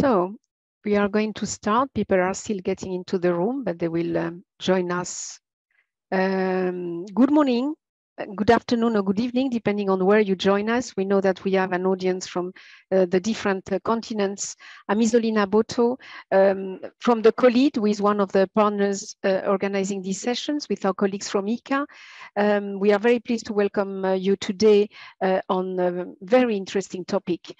So we are going to start. People are still getting into the room, but they will join us. Good morning, good afternoon, or good evening, depending on where you join us. We know that we have an audience from the different continents. I'm Isolina BOTO from the COLEAD, who is one of the partners organizing these sessions with our colleagues from IICA. We are very pleased to welcome you today on a very interesting topic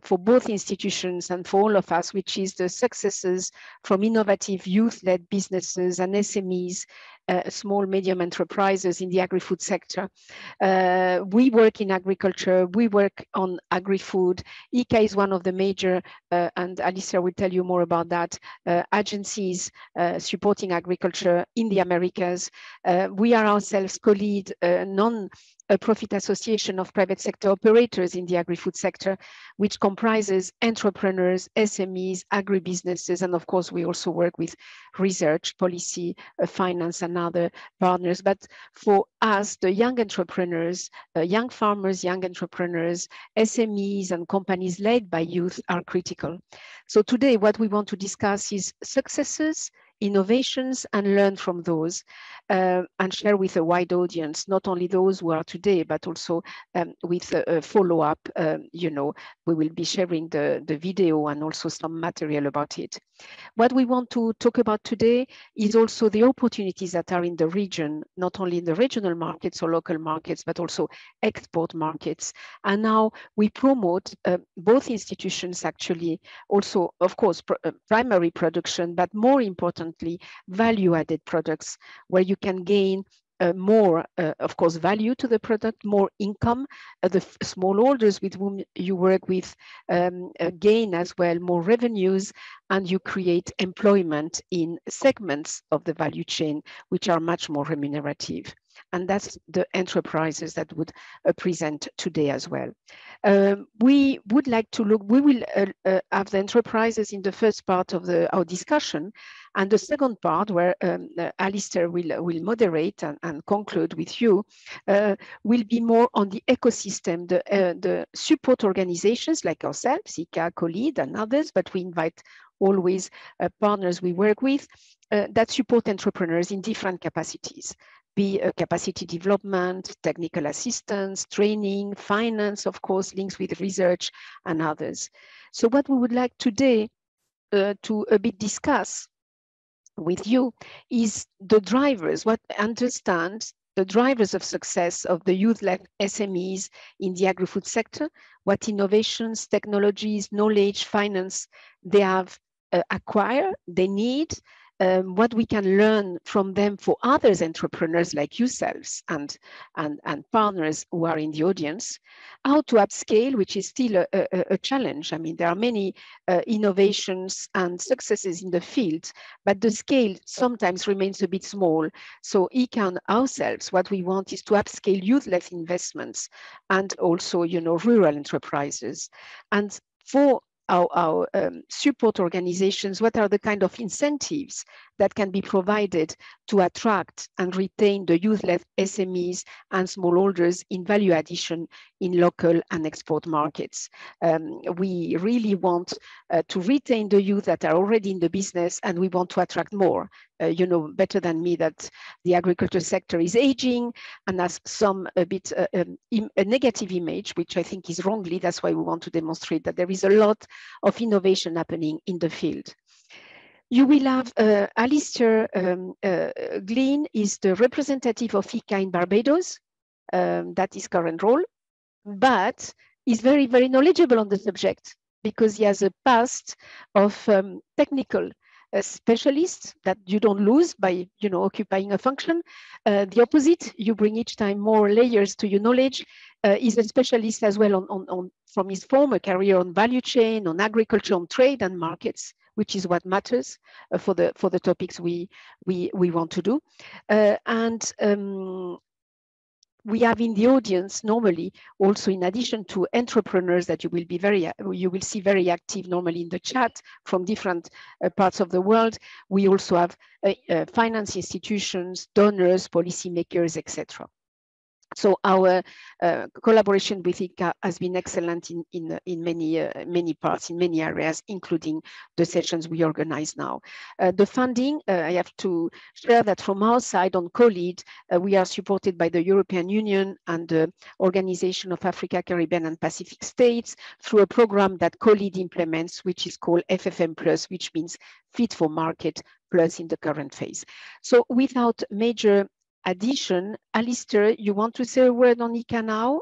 for both institutions and for all of us, which is the successes from innovative youth-led businesses and SMEs, small, medium enterprises in the agri-food sector. We work in agriculture, we work on agri-food. IICA is one of the major, and Allister will tell you more about that, agencies supporting agriculture in the Americas. We are ourselves COLEAD, non-profit association of private sector operators in the agri-food sector, which comprises entrepreneurs, SMEs, agribusinesses, and of course, we also work with research, policy, finance, and other partners. But for us, the young entrepreneurs, young farmers, young entrepreneurs, SMEs, and companies led by youth are critical. So today, what we want to discuss is successes, innovations, and learn from those and share with a wide audience, not only those who are today, but also with a follow-up. You know, we will be sharing the video and also some material about it. What we want to talk about today is also the opportunities that are in the region, not only in the regional markets or local markets, but also export markets. And now we promote both institutions actually, also, of course, primary production, but more importantly, value-added products where you can gain more, of course, value to the product, more income. The smallholders with whom you work with gain as well more revenues, and you create employment in segments of the value chain which are much more remunerative. And that's the enterprises that would present today as well. We would like to look, we will have the enterprises in the first part of our discussion, and the second part where Allister will moderate and conclude with you will be more on the ecosystem, the support organizations like ourselves, IICA-COLEAD and others, but we invite always partners we work with that support entrepreneurs in different capacities, be capacity development, technical assistance, training, finance, of course, links with research and others. So what we would like today to a bit discuss with you is the drivers, what understands the drivers of success of the youth-led SMEs in the agri-food sector, what innovations, technologies, knowledge, finance they have acquired, they need, what we can learn from them for others entrepreneurs like yourselves and partners who are in the audience, how to upscale, which is still a challenge. I mean, there are many innovations and successes in the field, but the scale sometimes remains a bit small. So IICA and ourselves, what we want is to upscale youth-led investments and also, you know, rural enterprises. And for our support organizations, what are the kind of incentives that can be provided to attract and retain the youth-led SMEs and smallholders in value addition in local and export markets? We really want to retain the youth that are already in the business, and we want to attract more. You know better than me that the agriculture sector is aging and has some a bit a negative image, which I think is wrongly. That's why we want to demonstrate that there is a lot of innovation happening in the field. You will have Allister GLEAN is the representative of IICA in Barbados. That is current role, but is very, very knowledgeable on the subject because he has a past of technical specialist that you don't lose by, you know, occupying a function. The opposite, you bring each time more layers to your knowledge. He's a specialist as well on from his former career on value chain, on agriculture, on trade and markets, which is what matters for the topics we want to do. We have in the audience normally also, in addition to entrepreneurs that you will see very active normally in the chat from different parts of the world, we also have finance institutions, donors, policymakers, etc. So our collaboration with IICA has been excellent in many parts, in many areas, including the sessions we organize now. The funding, I have to share that from our side on COLEAD, we are supported by the European Union and the Organization of Africa, Caribbean and Pacific States through a program that COLEAD implements, which is called FFM Plus, which means Fit for Market Plus in the current phase. So without major addition, Allister, you want to say a word on IICA now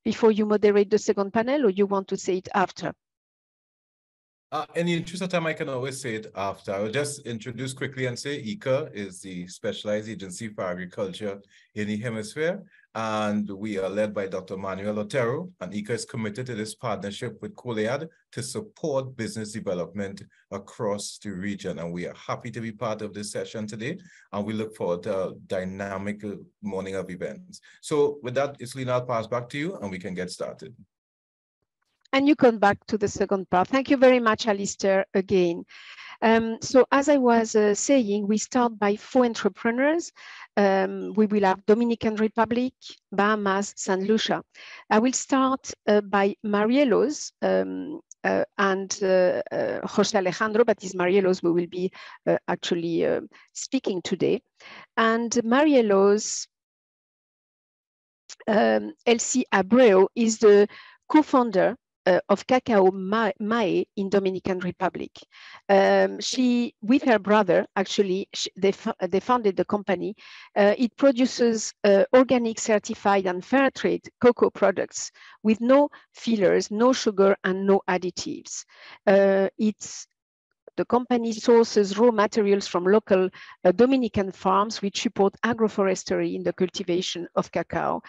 before you moderate the second panel, or you want to say it after? In the interest of time, I can always say it after. I will just introduce quickly and say IICA is the specialized agency for agriculture in the hemisphere, and we are led by Dr. Manuel Otero, and IICA is committed to this partnership with COLEAD to support business development across the region. And we are happy to be part of this session today, and we look forward to a dynamic morning of events. So with that, Isolina, I'll pass back to you and we can get started. And you come back to the second part. Thank you very much, Allister, again. So as I was saying, we start by 4 entrepreneurs. We will have Dominican Republic, Bahamas, St. Lucia. I will start by Marielos and Jose Alejandro, but it's Marielos who will be actually speaking today. And Marielos, Elsy ABREU is the co-founder of Cacao Mae in Dominican Republic. She, with her brother, actually, they founded the company. It produces organic, certified, and fair trade cocoa products with no fillers, no sugar, and no additives. The company sources raw materials from local Dominican farms, which support agroforestry in the cultivation of cacao.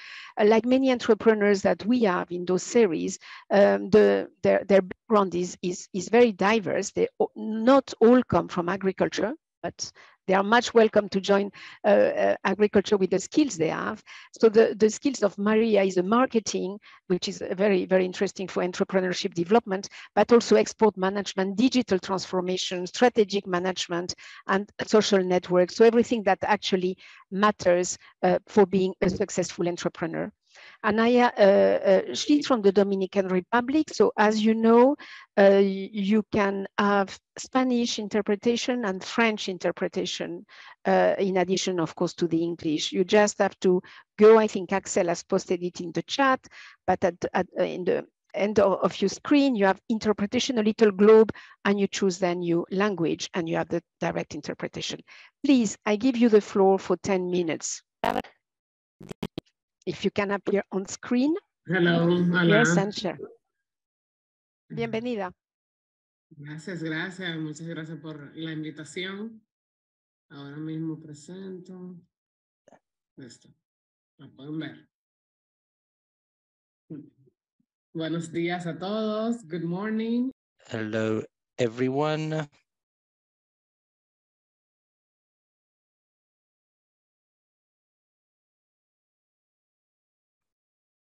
Like many entrepreneurs that we have in those series, their background is very diverse. They not all come from agriculture, but they are much welcome to join agriculture with the skills they have. So the skills of Maria is the marketing, which is very, very interesting for entrepreneurship development, but also export management, digital transformation, strategic management, and social networks. So everything that actually matters for being a successful entrepreneur. Anaya, she's from the Dominican Republic. So as you know, you can have Spanish interpretation and French interpretation, in addition, of course, to the English. You just have to go, I think Axel has posted it in the chat, but in the end of your screen, you have interpretation, a little globe, and you choose then your language, and you have the direct interpretation. Please, I give you the floor for 10 minutes. If you can appear on screen. Hello, hola. Yes, and share. Bienvenida. Gracias, muchas gracias por la invitación. Ahora mismo presento. Esto, lo pueden ver. Buenos días a todos. Good morning. Hello, everyone.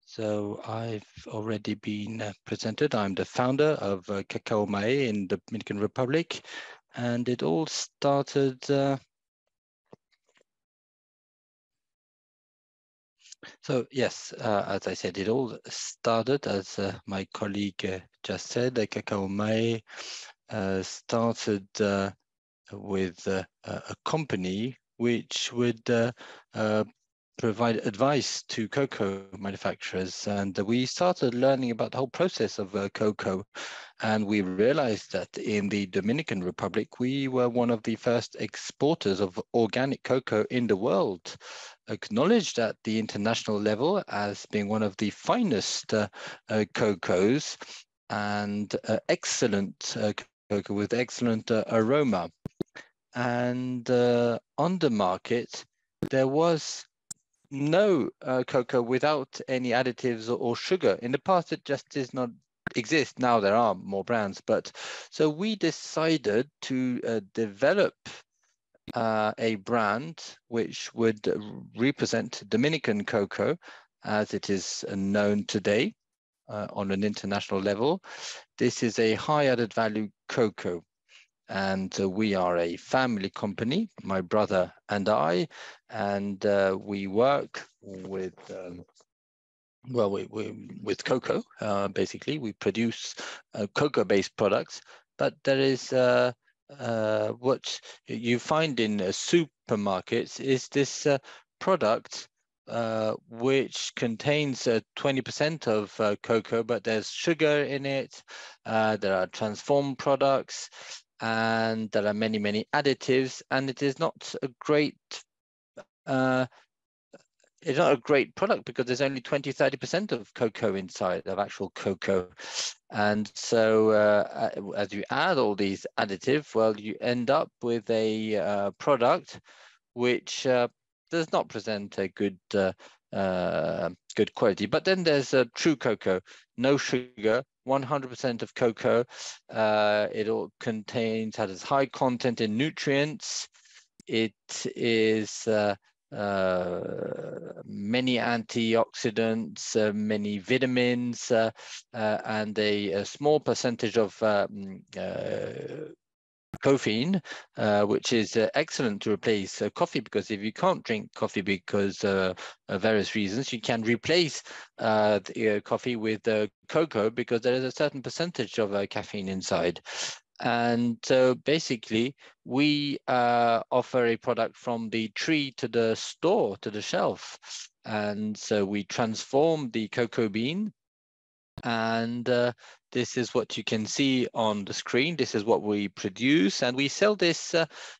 So I've already been presented. I'm the founder of Cacao Mae in the Dominican Republic, and it all started so yes, as I said, it all started, as my colleague just said, Cacao Mae started with a company which would provide advice to cocoa manufacturers, and we started learning about the whole process of cocoa, and we realized that in the Dominican Republic we were one of the first exporters of organic cocoa in the world, acknowledged at the international level as being one of the finest cocoas, and excellent cocoa with excellent aroma. And on the market there was no cocoa without any additives or sugar. In the past, it just does not exist. Now there are more brands, but so we decided to develop a brand which would represent Dominican cocoa as it is known today on an international level. This is a high added value cocoa. And we are a family company, my brother and I, and we work with with cocoa. Basically, we produce cocoa-based products, but there is what you find in supermarkets is this product which contains 20% of cocoa, but there's sugar in it. There are transformed products, and there are many additives, and it is not a great it's not a great product because there's only 20–30% of cocoa inside, of actual cocoa. And so as you add all these additives, well, you end up with a product which does not present a good good quality. But then there's true cocoa, no sugar, 100% of cocoa. It all has high content in nutrients. It is many antioxidants, many vitamins, and a small percentage of caffeine, which is excellent to replace coffee, because if you can't drink coffee because of various reasons, you can replace the coffee with cocoa, because there is a certain percentage of caffeine inside. And so basically, we offer a product from the tree to the store, to the shelf. And so we transform the cocoa bean. And this is what you can see on the screen. This is what we produce. And we sell this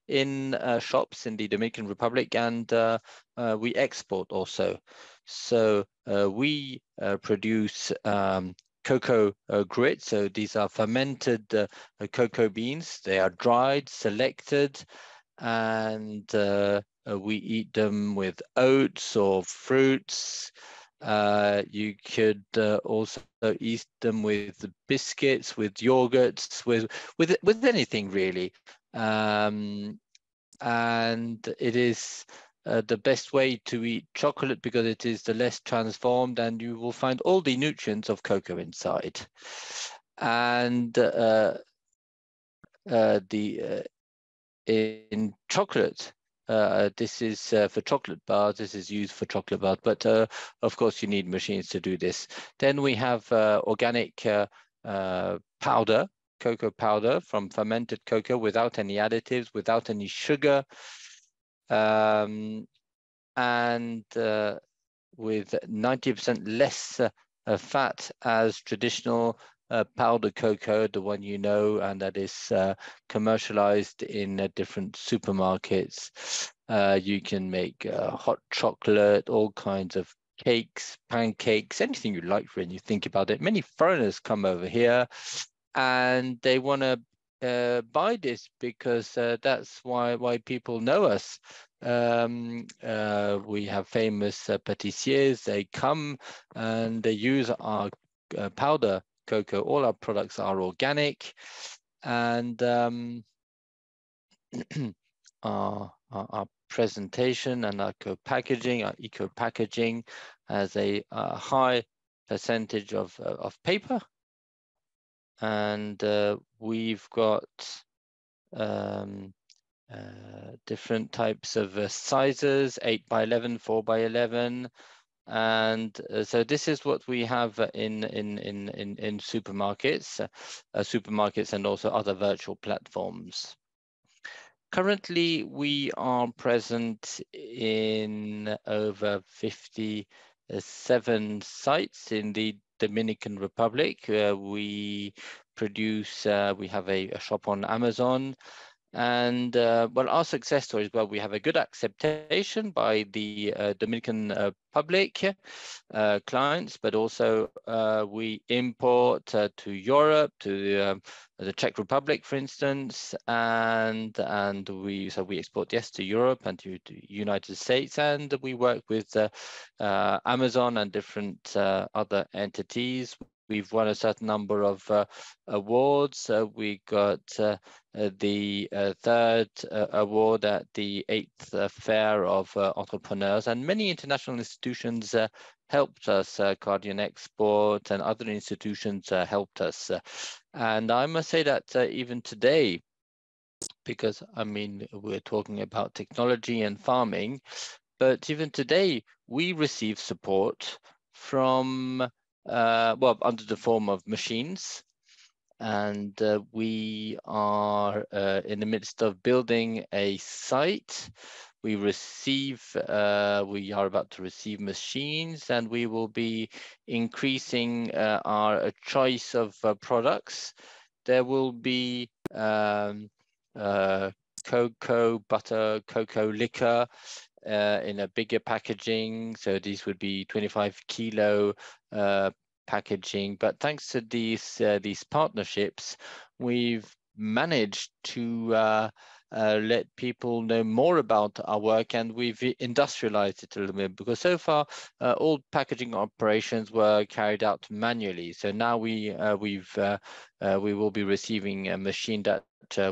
in shops in the Dominican Republic, and we export also. So we produce cocoa grit. So these are fermented cocoa beans. They are dried, selected, and we eat them with oats or fruits. You could also eat them with biscuits, with yogurts, with anything really. And it is the best way to eat chocolate, because it is the less transformed, and you will find all the nutrients of cocoa inside. And in chocolate, this is for chocolate bars. This is used for chocolate bars, but of course you need machines to do this. Then we have organic powder, cocoa powder from fermented cocoa, without any additives, without any sugar, and with 90% less fat as traditional powdered cocoa, the one you know, and that is commercialized in different supermarkets. You can make hot chocolate, all kinds of cakes, pancakes, anything you like when you think about it. Many foreigners come over here and they want to buy this, because that's why people know us. We have famous patissiers. They come and they use our powder cocoa. All our products are organic, and our presentation and our packaging, our eco packaging, has a high percentage of paper, and we've got different types of sizes: 8x11, 4x11. And so this is what we have in supermarkets, and also other virtual platforms. Currently, we are present in over 57 sites in the Dominican Republic. We produce, we have a shop on Amazon. And well, our success story is, well, we have a good acceptation by the Dominican public clients, but also we import to Europe, to the Czech Republic, for instance, and we export, yes, to Europe and to United States, and we work with Amazon and different other entities. We've won a certain number of awards. We got the third award at the 8th Fair of Entrepreneurs, and many international institutions helped us. Guardian Export and other institutions helped us. And I must say that even today, because I mean, we're talking about technology and farming, but even today we receive support from, well, under the form of machines. And we are in the midst of building a site. We are about to receive machines, and we will be increasing our choice of products. There will be cocoa butter, cocoa liquor in a bigger packaging. So these would be 25 kilo packaging. But thanks to these partnerships, we've managed to let people know more about our work, and we've industrialized it a little bit, because so far all packaging operations were carried out manually. So now we will be receiving a machine that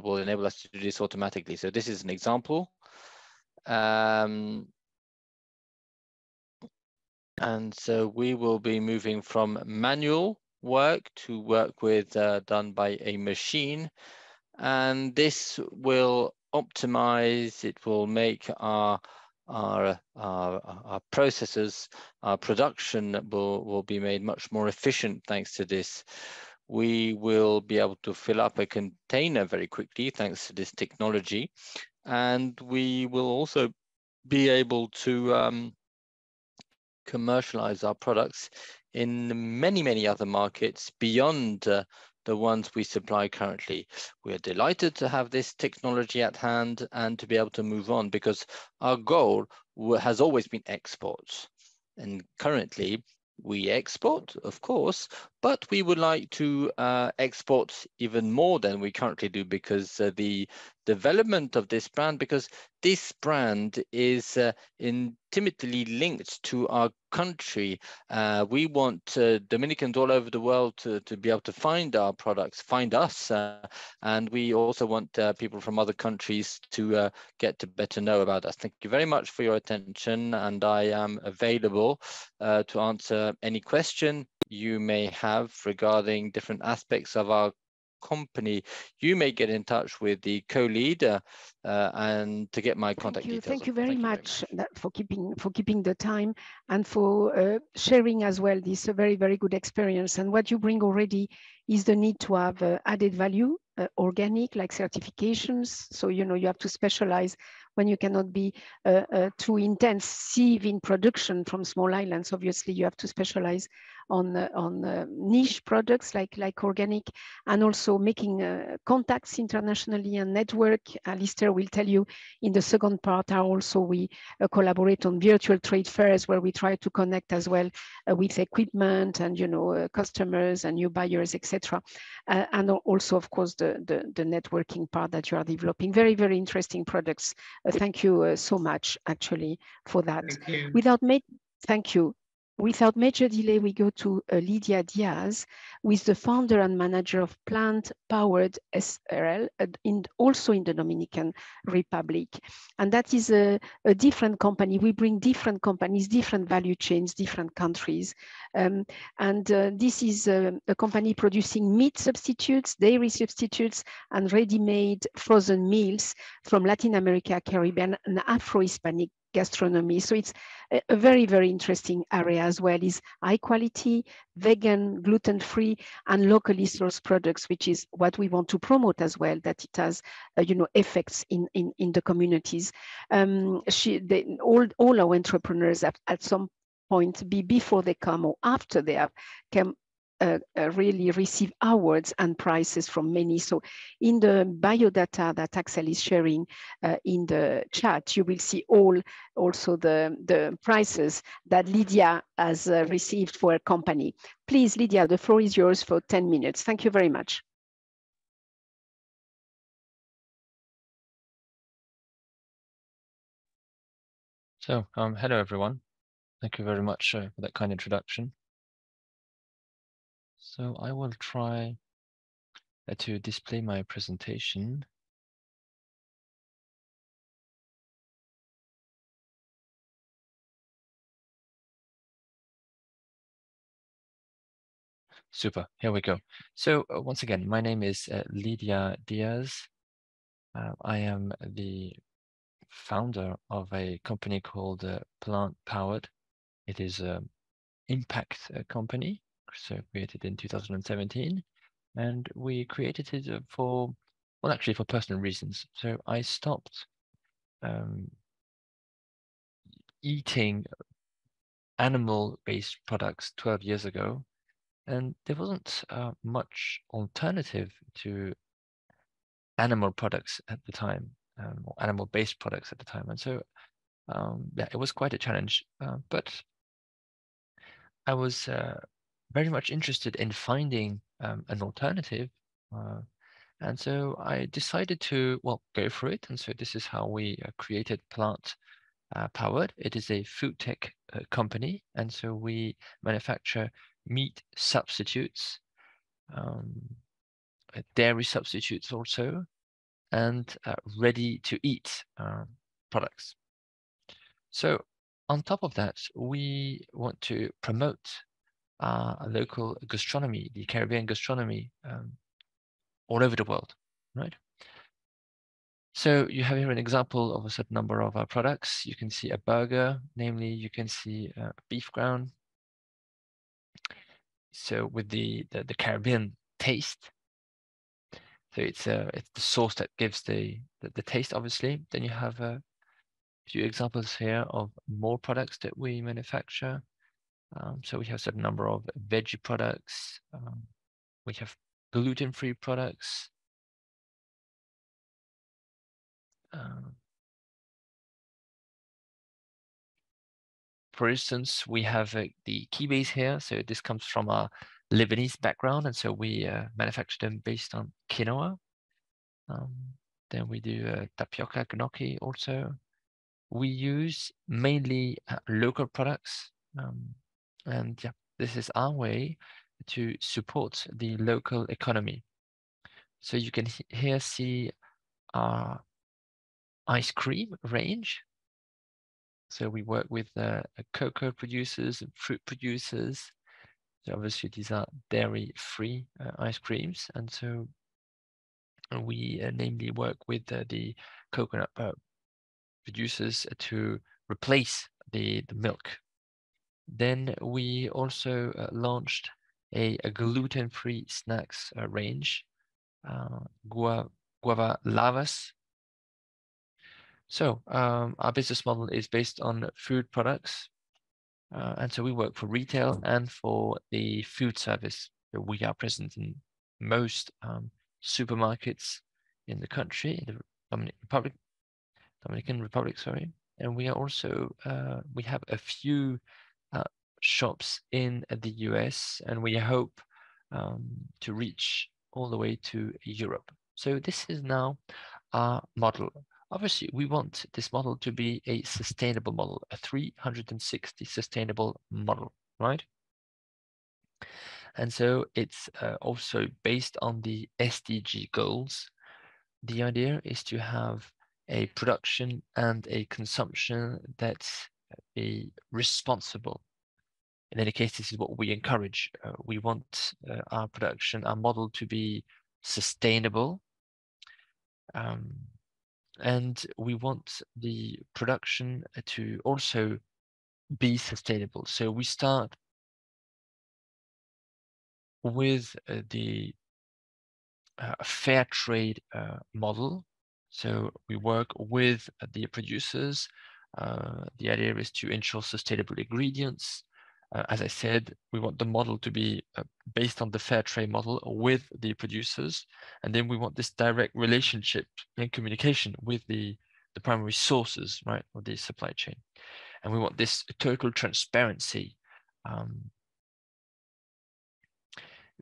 will enable us to do this automatically. So this is an example. And so we will be moving from manual work to work with done by a machine, and this will optimize. It will make our processes, our production will be made much more efficient thanks to this. We will be able to fill up a container very quickly thanks to this technology, and we will also be able to commercialize our products in many other markets beyond the ones we supply currently. We are delighted to have this technology at hand and to be able to move on, because our goal has always been exports. And currently we export, of course, but we would like to export even more than we currently do, because the development of this brand, because this brand is intimately linked to our country. We want Dominicans all over the world to be able to find our products, find us, and we also want people from other countries to get to better know about us. Thank you very much for your attention, and I am available to answer any question you may have regarding different aspects of our company. You may get in touch with the co-lead and to get my contact details. Thank you very much for keeping the time, and for sharing as well this very good experience. And what you bring already is the need to have added value, organic, like certifications. So you have to specialize when you cannot be too intensive in production from small islands. Obviously, you have to specialize on niche products like organic, and also making contacts internationally and network. Allister will tell you in the second part how also we collaborate on virtual trade fairs, where we try to connect as well with equipment and customers and new buyers, etc. And also, of course, the networking part that you are developing. Very interesting products. Thank you so much, actually, for that. Thank you. Without major delay, we go to Lidia DÍAZ, who is the founder and manager of Plant-Powered SRL, also in the Dominican Republic. And that is a different company. We bring different companies, different value chains, different countries. This is a company producing meat substitutes, dairy substitutes, and ready-made frozen meals from Latin America, Caribbean, and Afro-Hispanic gastronomy. So it's a very interesting area as well. Is high quality, vegan, gluten-free, and locally sourced products, which is what we want to promote as well, that it has effects in the communities. All our entrepreneurs have at some point, before they come or after they have come, really receive awards and prizes from many. So in the biodata that Axel is sharing in the chat, you will see also the prizes that Lidia has received for her company. Please, Lidia, the floor is yours for 10 minutes. Thank you very much. So, hello everyone. Thank you very much for that kind introduction. So I will try to display my presentation. Super, here we go. So once again, my name is Lidia DÍAZ, I am the founder of a company called Plant Powered. It is an impact company, so created in 2017, and we created it for, well, actually for personal reasons. So I stopped eating animal-based products 12 years ago, and there wasn't much alternative to animal products at the time, or animal-based products at the time. And so, yeah, it was quite a challenge, but I was very much interested in finding an alternative. And so I decided to, well, go for it. And so this is how we created Plant Powered. It is a food tech company. And so we manufacture meat substitutes, dairy substitutes also, and ready to eat products. So on top of that, we want to promote local gastronomy, the Caribbean gastronomy, all over the world, right? So you have here an example of a certain number of our products. You can see a burger, namely you can see beef ground. So with the Caribbean taste. So it's the sauce that gives the taste, obviously. Then you have a few examples here of more products that we manufacture. So we have a certain number of veggie products. We have gluten-free products. For instance, we have the kibes here. So this comes from our Lebanese background, and so we manufacture them based on quinoa. Then we do tapioca gnocchi also. We use mainly local products, and yeah, this is our way to support the local economy. So you can here see our ice cream range. So we work with cocoa producers and fruit producers. So obviously these are dairy-free ice creams, and so we namely work with the coconut producers to replace the milk. Then we also launched a gluten-free snacks range, guava lavas. So our business model is based on food products. And so we work for retail and for the food service. So we are present in most supermarkets in the country, in the Dominican Republic, sorry. And we are also, we have a few shops in the US, and we hope to reach all the way to Europe. So this is now our model. Obviously, we want this model to be a sustainable model, a 360 sustainable model, right? And so it's also based on the SDG goals. The idea is to have a production and a consumption that's responsible. In any case, this is what we encourage. We want our production, our model to be sustainable. And we want the production to also be sustainable. So we start with the fair trade model. So we work with the producers. The idea is to ensure sustainable ingredients. As I said, we want the model to be based on the fair trade model with the producers. And then we want this direct relationship and communication with the primary sources, right, of the supply chain. And we want this total transparency.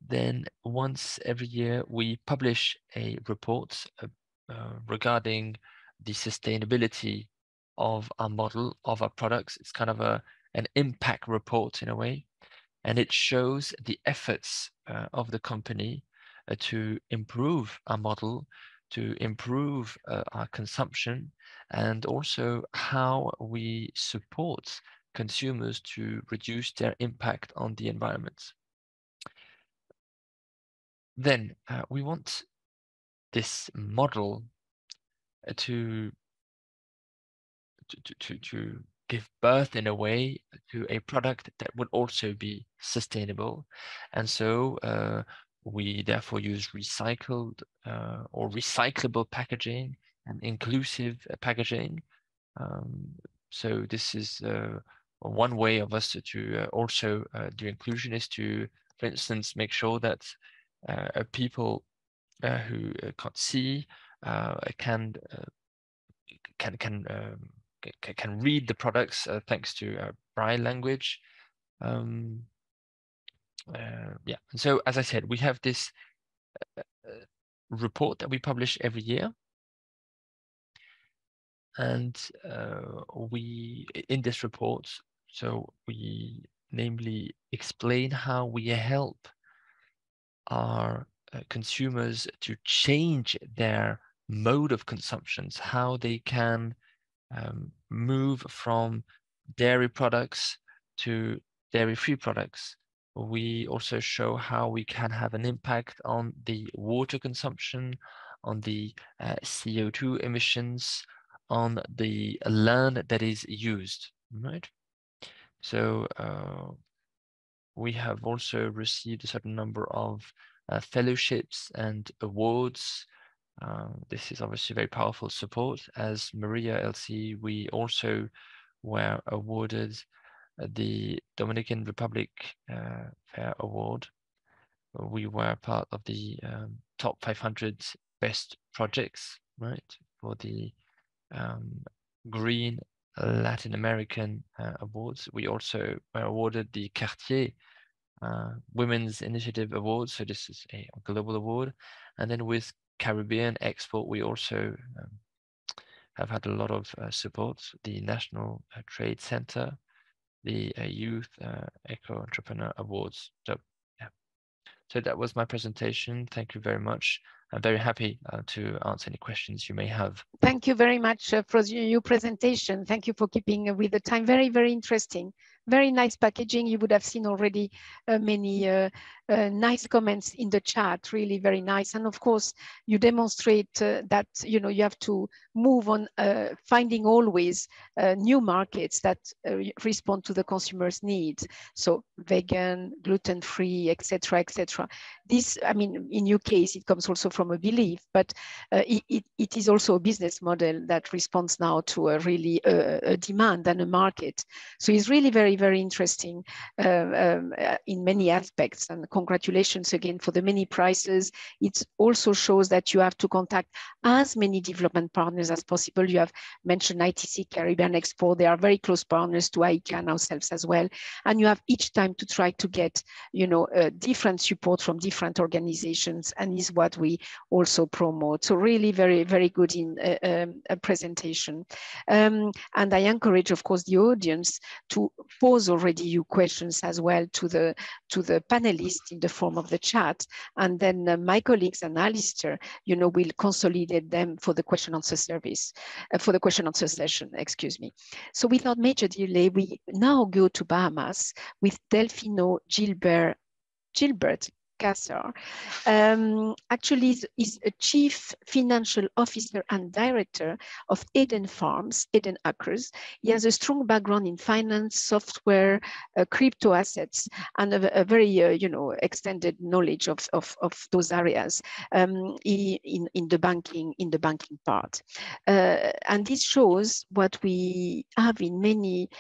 Then once every year, we publish a report regarding the sustainability of our model, of our products. It's kind of an impact report in a way, and it shows the efforts of the company to improve our model, to improve our consumption, and also how we support consumers to reduce their impact on the environment. Then we want this model to give birth in a way to a product that would also be sustainable. And so we therefore use recycled or recyclable packaging and inclusive packaging. So this is one way of us to also do inclusion is to, for instance, make sure that people who can't see can read the products thanks to Braille language. Yeah, and so as I said, we have this report that we publish every year. And we, in this report, so we namely explain how we help our consumers to change their mode of consumptions, how they can move from dairy products to dairy-free products. We also show how we can have an impact on the water consumption, on the CO2 emissions, on the land that is used, right? So we have also received a certain number of fellowships and awards. This is obviously very powerful support. As Maria, Elsy, we also were awarded the Dominican Republic Fair Award. We were part of the top 500 best projects, right, for the Green Latin American Awards. We also were awarded the Cartier Women's Initiative Award. So this is a global award. And then with Caribbean Export, we also have had a lot of support, the National Trade Center, the Youth Eco Entrepreneur Awards. So yeah, so that was my presentation. Thank you very much. I'm very happy to answer any questions you may have. Thank you very much for your presentation. Thank you for keeping with the time. Very, very interesting. Very nice packaging. You would have seen already many nice comments in the chat. Really very nice. And of course, you demonstrate that you have to move on finding always new markets that respond to the consumer's needs. So vegan, gluten-free, etc., etc. This, I mean, in your case, it comes also from a belief, but it is also a business model that responds now to a really a demand and a market. So it's really very, very interesting in many aspects. And congratulations again for the many prizes. It also shows that you have to contact as many development partners as possible. You have mentioned ITC, Caribbean Expo. They are very close partners to IICA and ourselves as well. And you have each time to try to get, different support from different organizations, and is what we also promote. So really very, very good in a presentation. And I encourage, of course, the audience to pose already your questions as well to the panelists in the form of the chat. And then my colleagues and Allister, will consolidate them for the question answer service, for the question answer session, excuse me. So without major delay, we now go to Bahamas with Delphino, Gilbert, CASSAR. Actually is a chief financial officer and director of Eeden Farms, Eeden Acres. He has a strong background in finance, software, crypto assets, and a very extended knowledge of those areas in the banking part. And this shows what we have in many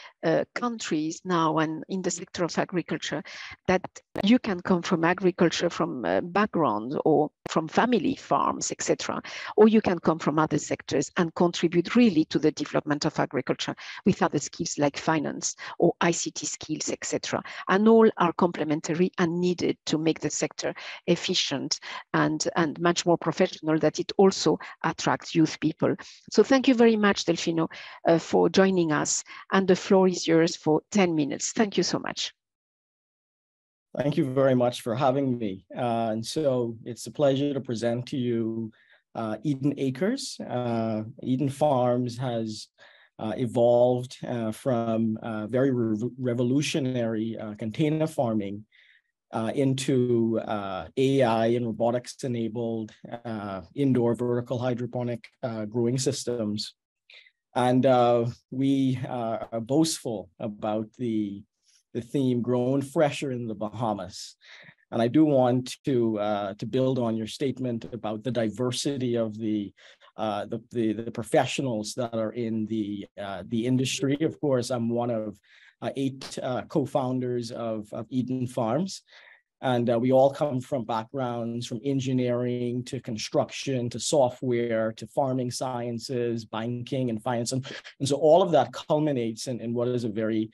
countries now and in the sector of agriculture, that you can come from agriculture, from background or from family farms, etc., or you can come from other sectors and contribute really to the development of agriculture with other skills like finance or ICT skills, etc. And all are complementary and needed to make the sector efficient and much more professional, that it also attracts youth people. So thank you very much, Delphino, for joining us. And the floor is yours for 10 minutes. Thank you so much. Thank you very much for having me. And so it's a pleasure to present to you Eeden Acres. Eeden Farms has evolved from very revolutionary container farming into AI and robotics-enabled indoor vertical hydroponic growing systems. And we are boastful about the theme grown fresher in the Bahamas. And I do want to build on your statement about the diversity of the professionals that are in the industry. Of course, I'm one of 8 co-founders of Eeden Farms. And we all come from backgrounds from engineering to construction to software to farming sciences, banking and finance. And so all of that culminates in what is a very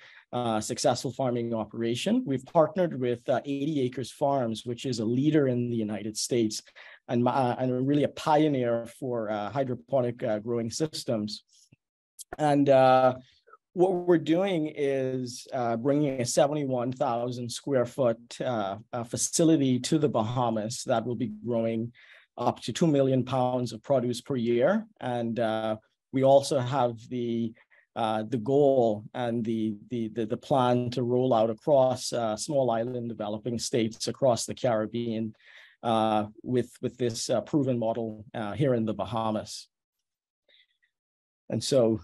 successful farming operation. We've partnered with 80 Acres Farms, which is a leader in the United States and really a pioneer for hydroponic growing systems. And what we're doing is bringing a 71,000 square foot facility to the Bahamas that will be growing up to 2 million pounds of produce per year. And we also have the goal and the plan to roll out across small island developing states across the Caribbean with this proven model here in the Bahamas. And so,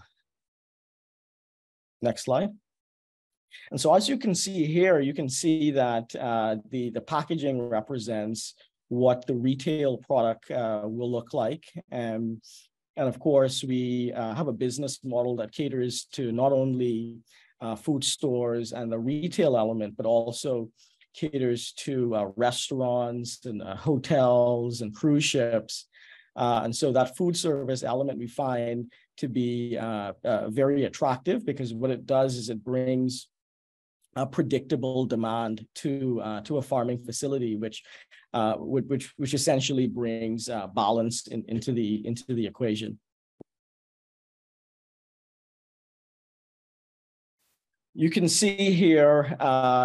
next slide. And so as you can see here, you can see that the packaging represents what the retail product will look like. And of course, we have a business model that caters to not only food stores and the retail element, but also caters to restaurants and hotels and cruise ships. And so that food service element we find to be very attractive, because what it does is it brings a predictable demand to a farming facility, which essentially brings balance into the equation. You can see here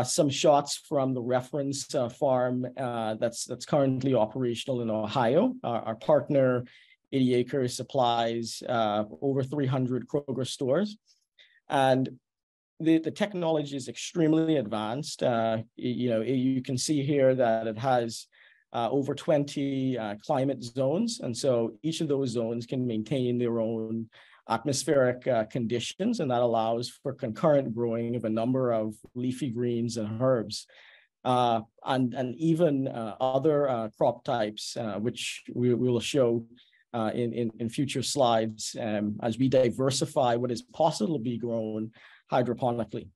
some shots from the reference farm that's currently operational in Ohio. Our partner, 80 Acres, supplies over 300 Kroger stores. And the technology is extremely advanced. You can see here that it has over 20 climate zones. And so each of those zones can maintain their own atmospheric conditions, and that allows for concurrent growing of a number of leafy greens and herbs, and even other crop types, which we will show in future slides as we diversify what is possible to be grown hydroponically.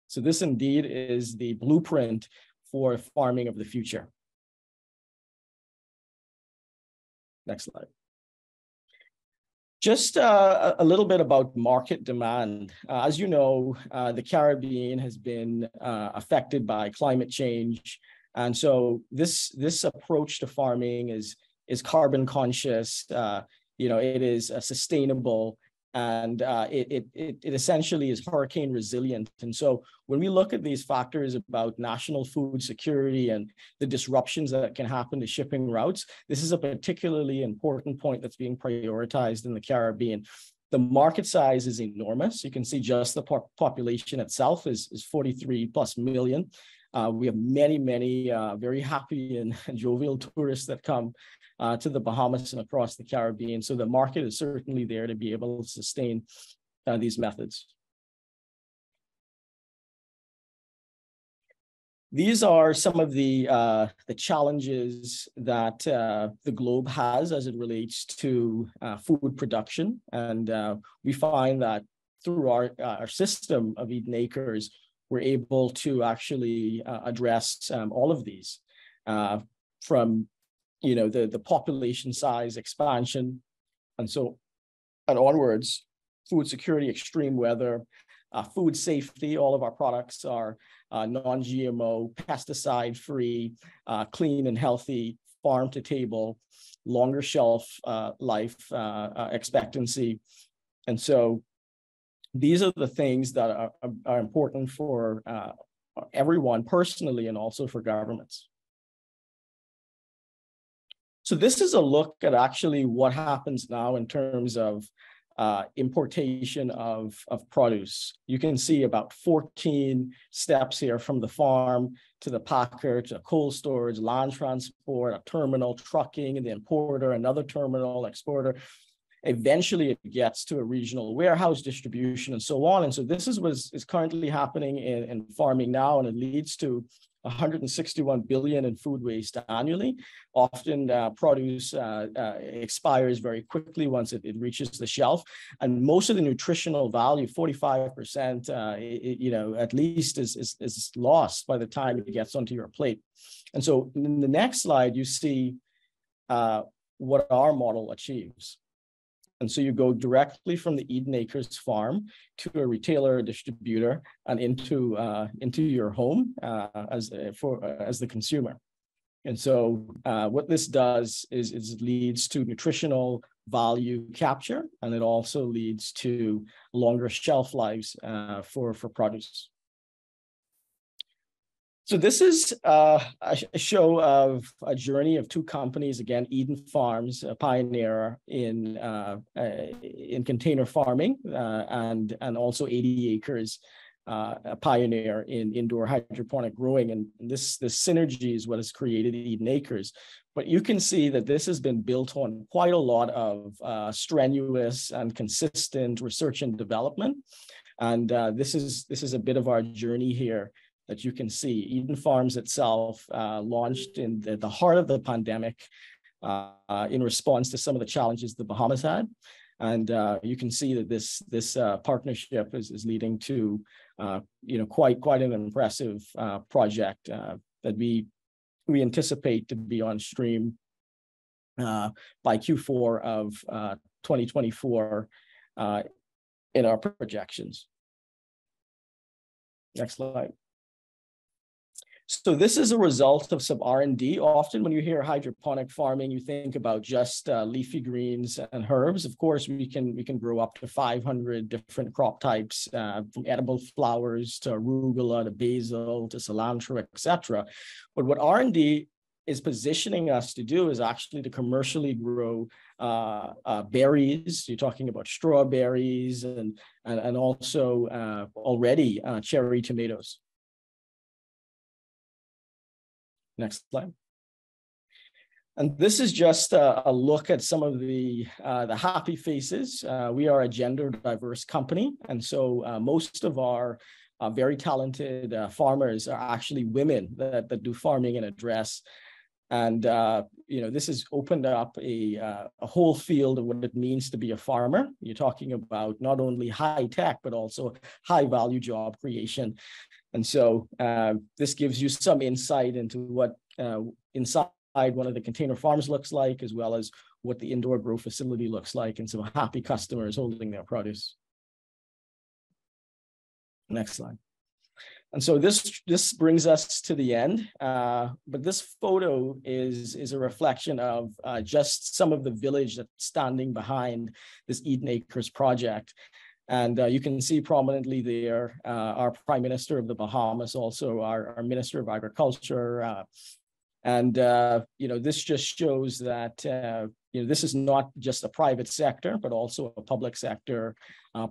So this indeed is the blueprint for farming of the future. Next slide. Just a little bit about market demand. As you know, the Caribbean has been affected by climate change. And so this approach to farming is carbon conscious, it is sustainable, and it essentially is hurricane resilient. And so when we look at these factors about national food security and the disruptions that can happen to shipping routes, this is a particularly important point that's being prioritized in the Caribbean. The market size is enormous. You can see just the population itself is 43 plus million. We have many very happy and jovial tourists that come to the Bahamas and across the Caribbean. So the market is certainly there to be able to sustain these methods. These are some of the challenges that the globe has as it relates to food production. And we find that through our system of Eeden Acres, we're able to actually address all of these from the population size expansion and onwards, food security, extreme weather, food safety. All of our products are non-GMO, pesticide-free, clean and healthy, farm to table, longer shelf life expectancy. And so these are the things that are important for everyone personally and also for governments. So this is a look at actually what happens now in terms of importation of produce. You can see about 14 steps here, from the farm to the packer, to cold storage, land transport, a terminal, trucking, the importer, another terminal, exporter. Eventually it gets to a regional warehouse, distribution, and so on. And so this is what is currently happening in farming now, and it leads to 161 billion in food waste annually. Often produce expires very quickly once it reaches the shelf, and most of the nutritional value, 45%, at least is lost by the time it gets onto your plate. And so in the next slide, you see what our model achieves. And so you go directly from the Eeden Acres farm to a retailer or distributor and into your home as the consumer. And so what this does is it leads to nutritional value capture, and it also leads to longer shelf lives for produce. So this is a show of a journey of two companies. Again, Eeden Farms, a pioneer in container farming, and also 80 Acres, a pioneer in indoor hydroponic growing. And this synergy is what has created Eeden Acres. But you can see that this has been built on quite a lot of strenuous and consistent research and development. And this is a bit of our journey here that you can see. Eeden Farms itself launched in the heart of the pandemic in response to some of the challenges the Bahamas had. And you can see that this partnership is leading to quite an impressive project that we anticipate to be on stream by Q4 of 2024 in our projections. Next slide. So this is a result of some R&D. Often when you hear hydroponic farming, you think about just leafy greens and herbs. Of course, we can grow up to 500 different crop types, from edible flowers to arugula to basil to cilantro, etc. But what R&D is positioning us to do is actually to commercially grow berries. You're talking about strawberries and also already cherry tomatoes. Next slide. And this is just a look at some of the happy faces. We are a gender diverse company. And so most of our very talented farmers are actually women that do farming and address. And this has opened up a whole field of what it means to be a farmer. You're talking about not only high tech, but also high value job creation. And so this gives you some insight into what inside one of the container farms looks like, as well as what the indoor grow facility looks like, and some happy customers holding their produce. Next slide. And so this brings us to the end, but this photo is a reflection of just some of the village that's standing behind this Eeden Acres project. And you can see prominently there our Prime Minister of the Bahamas, also our Minister of Agriculture. This just shows that this is not just a private sector, but also a public sector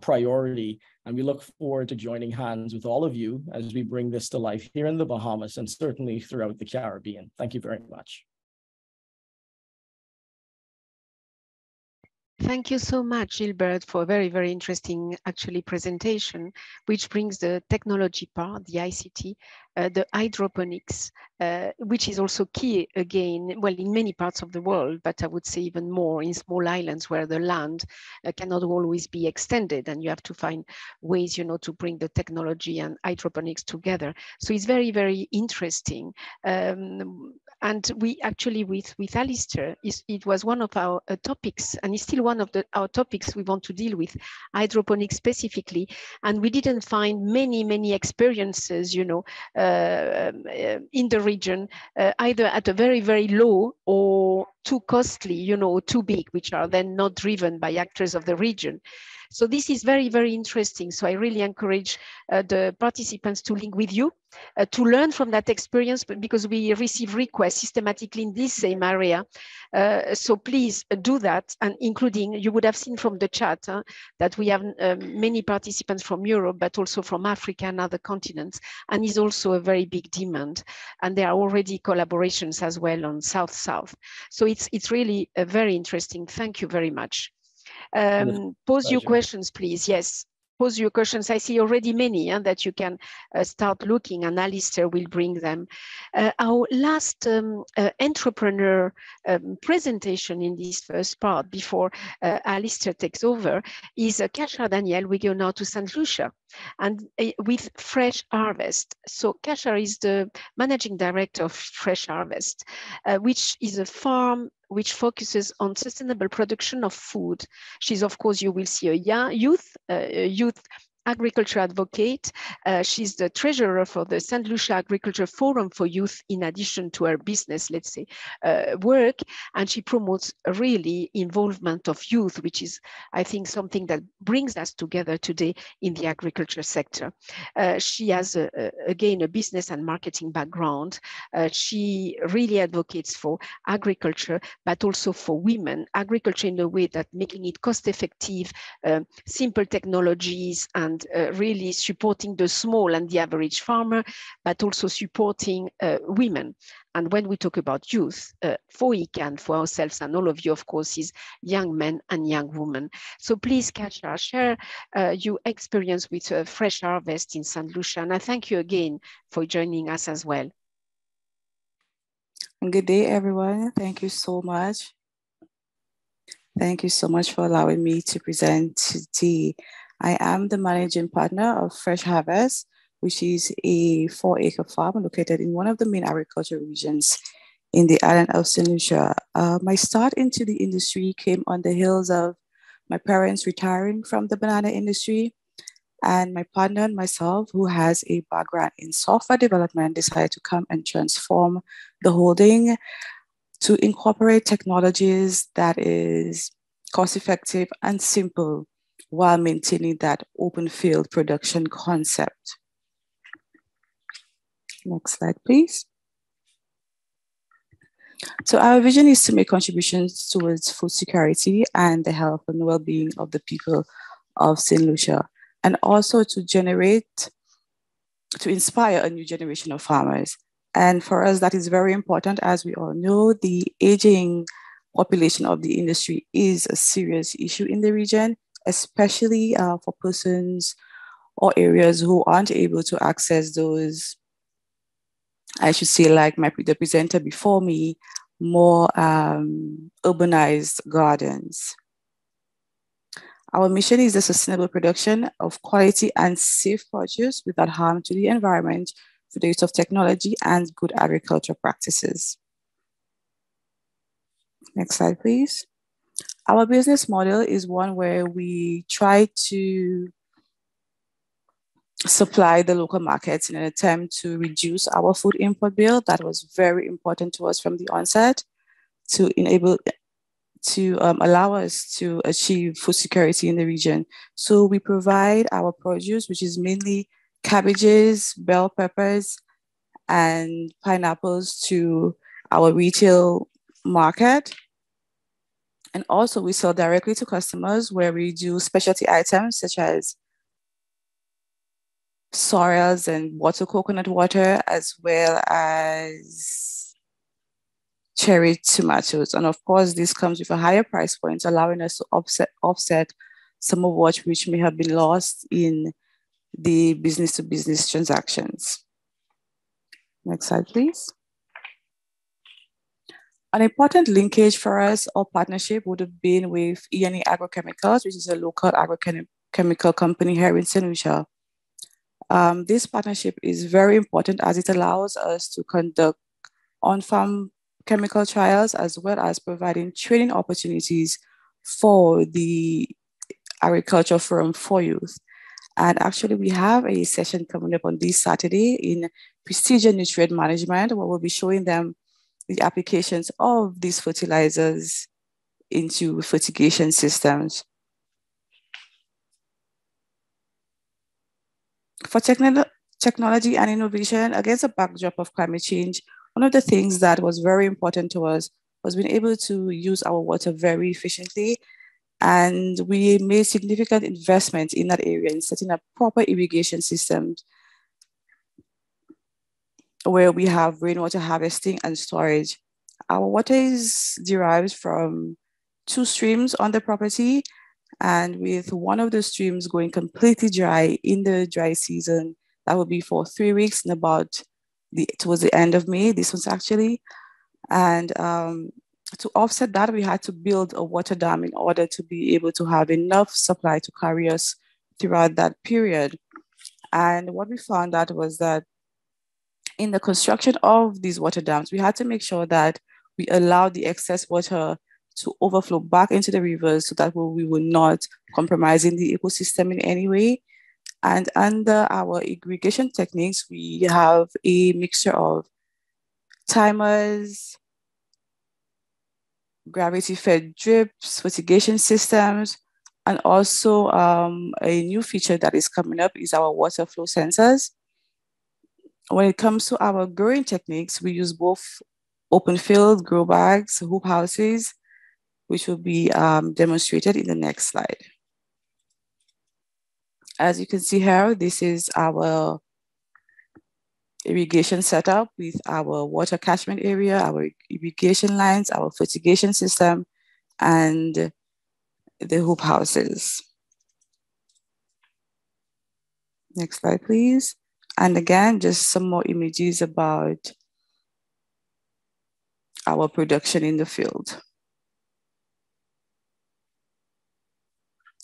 priority. And we look forward to joining hands with all of you as we bring this to life here in the Bahamas and certainly throughout the Caribbean. Thank you very much. Thank you so much, Gilbert, for a very, very interesting actually presentation, which brings the technology part, the ICT, the hydroponics, which is also key again, well, in many parts of the world, but I would say even more in small islands where the land cannot always be extended, and you have to find ways, to bring the technology and hydroponics together. So it's very, very interesting. And we actually, with Allister, it was one of our topics, and it's still one of our topics we want to deal with, hydroponics specifically. And we didn't find many experiences, in the region, either at a very, very low or too costly, too big, which are then not driven by actors of the region. So this is very, very interesting. So I really encourage the participants to link with you, to learn from that experience, but because we receive requests systematically in this same area. So please do that, and including, you would have seen from the chat that we have many participants from Europe, but also from Africa and other continents, and is also a very big demand. And there are already collaborations as well on South-South. So it's really very interesting. Thank you very much. Pose your questions, please. Yes, pose your questions. I see already many that you can start looking, and Allister will bring them. Our last entrepreneur presentation in this first part before Allister takes over is Kashar Daniel. We go now to St. Lucia and with Fresh Harvest. So Kashar is the managing director of Fresh Harvest, which is a farm which focuses on sustainable production of food. She's, of course, you will see a youth agriculture advocate. She's the treasurer for the St. Lucia Agriculture Forum for Youth, in addition to her business, let's say, work. And she promotes really involvement of youth, which is, I think, something that brings us together today in the agriculture sector. She has, again, a business and marketing background. She really advocates for agriculture, but also for women. Agriculture in a way that making it cost-effective, simple technologies, and really supporting the small and the average farmer, but also supporting women. And when we talk about youth, for IICA and for ourselves and all of you, of course, is young men and young women. So please, Kashar, share your experience with Fresh Harvest in St. Lucia. And I thank you again for joining us as well. Good day, everyone. Thank you so much. Thank you so much for allowing me to present today. I am the managing partner of Fresh Harvest, which is a 4-acre farm located in one of the main agricultural regions in the island of St. Lucia. My start into the industry came on the heels of my parents retiring from the banana industry, and my partner and myself, who has a background in software development, decided to come and transform the holding to incorporate technologies that is cost-effective and simple, while maintaining that open field production concept. Next slide, please. So our vision is to make contributions towards food security and the health and well-being of the people of St. Lucia, and also to inspire a new generation of farmers. And for us, that is very important. As we all know, the aging population of the industry is a serious issue in the region, especially for persons or areas who aren't able to access those, I should say, like the presenter before me, more urbanized gardens. Our mission is the sustainable production of quality and safe produce without harm to the environment through the use of technology and good agricultural practices. Next slide, please. Our business model is one where we try to supply the local markets in an attempt to reduce our food import bill. That was very important to us from the onset, to allow us to achieve food security in the region. So we provide our produce, which is mainly cabbages, bell peppers, and pineapples, to our retail market. And also we sell directly to customers, where we do specialty items such as sorrels and bottled coconut water, as well as cherry tomatoes. And of course, this comes with a higher price point, allowing us to offset some of which may have been lost in the business-to-business transactions. Next slide, please. An important linkage for us or partnership would have been with Eeden Agrochemicals, which is a local agrochemical company here in St. Lucia. This partnership is very important as it allows us to conduct on-farm chemical trials, as well as providing training opportunities for the agriculture forum for youth. And actually, we have a session coming up on this Saturday in Prestige Nutrient Management, where we'll be showing them the applications of these fertilizers into fertigation systems. For technology and innovation, against a backdrop of climate change, one of the things that was very important to us was being able to use our water very efficiently. And we made significant investments in that area in setting up proper irrigation systems where we have rainwater harvesting and storage. Our water is derived from 2 streams on the property, and with one of the streams going completely dry in the dry season, that would be for 3 weeks and towards the end of May, this one's actually. And to offset that, we had to build a water dam in order to be able to have enough supply to carry us throughout that period. And what we found out was that in the construction of these water dams, we had to make sure that we allowed the excess water to overflow back into the rivers so that we were not compromising the ecosystem in any way. And under our irrigation techniques, we have a mixture of timers, gravity-fed drips, fertigation systems, and also a new feature that is coming up is our water flow sensors. When it comes to our growing techniques, we use both open field, grow bags, hoop houses, which will be demonstrated in the next slide. As you can see here, this is our irrigation setup with our water catchment area, our irrigation lines, our fertigation system, and the hoop houses. Next slide, please. And again, just some more images about our production in the field.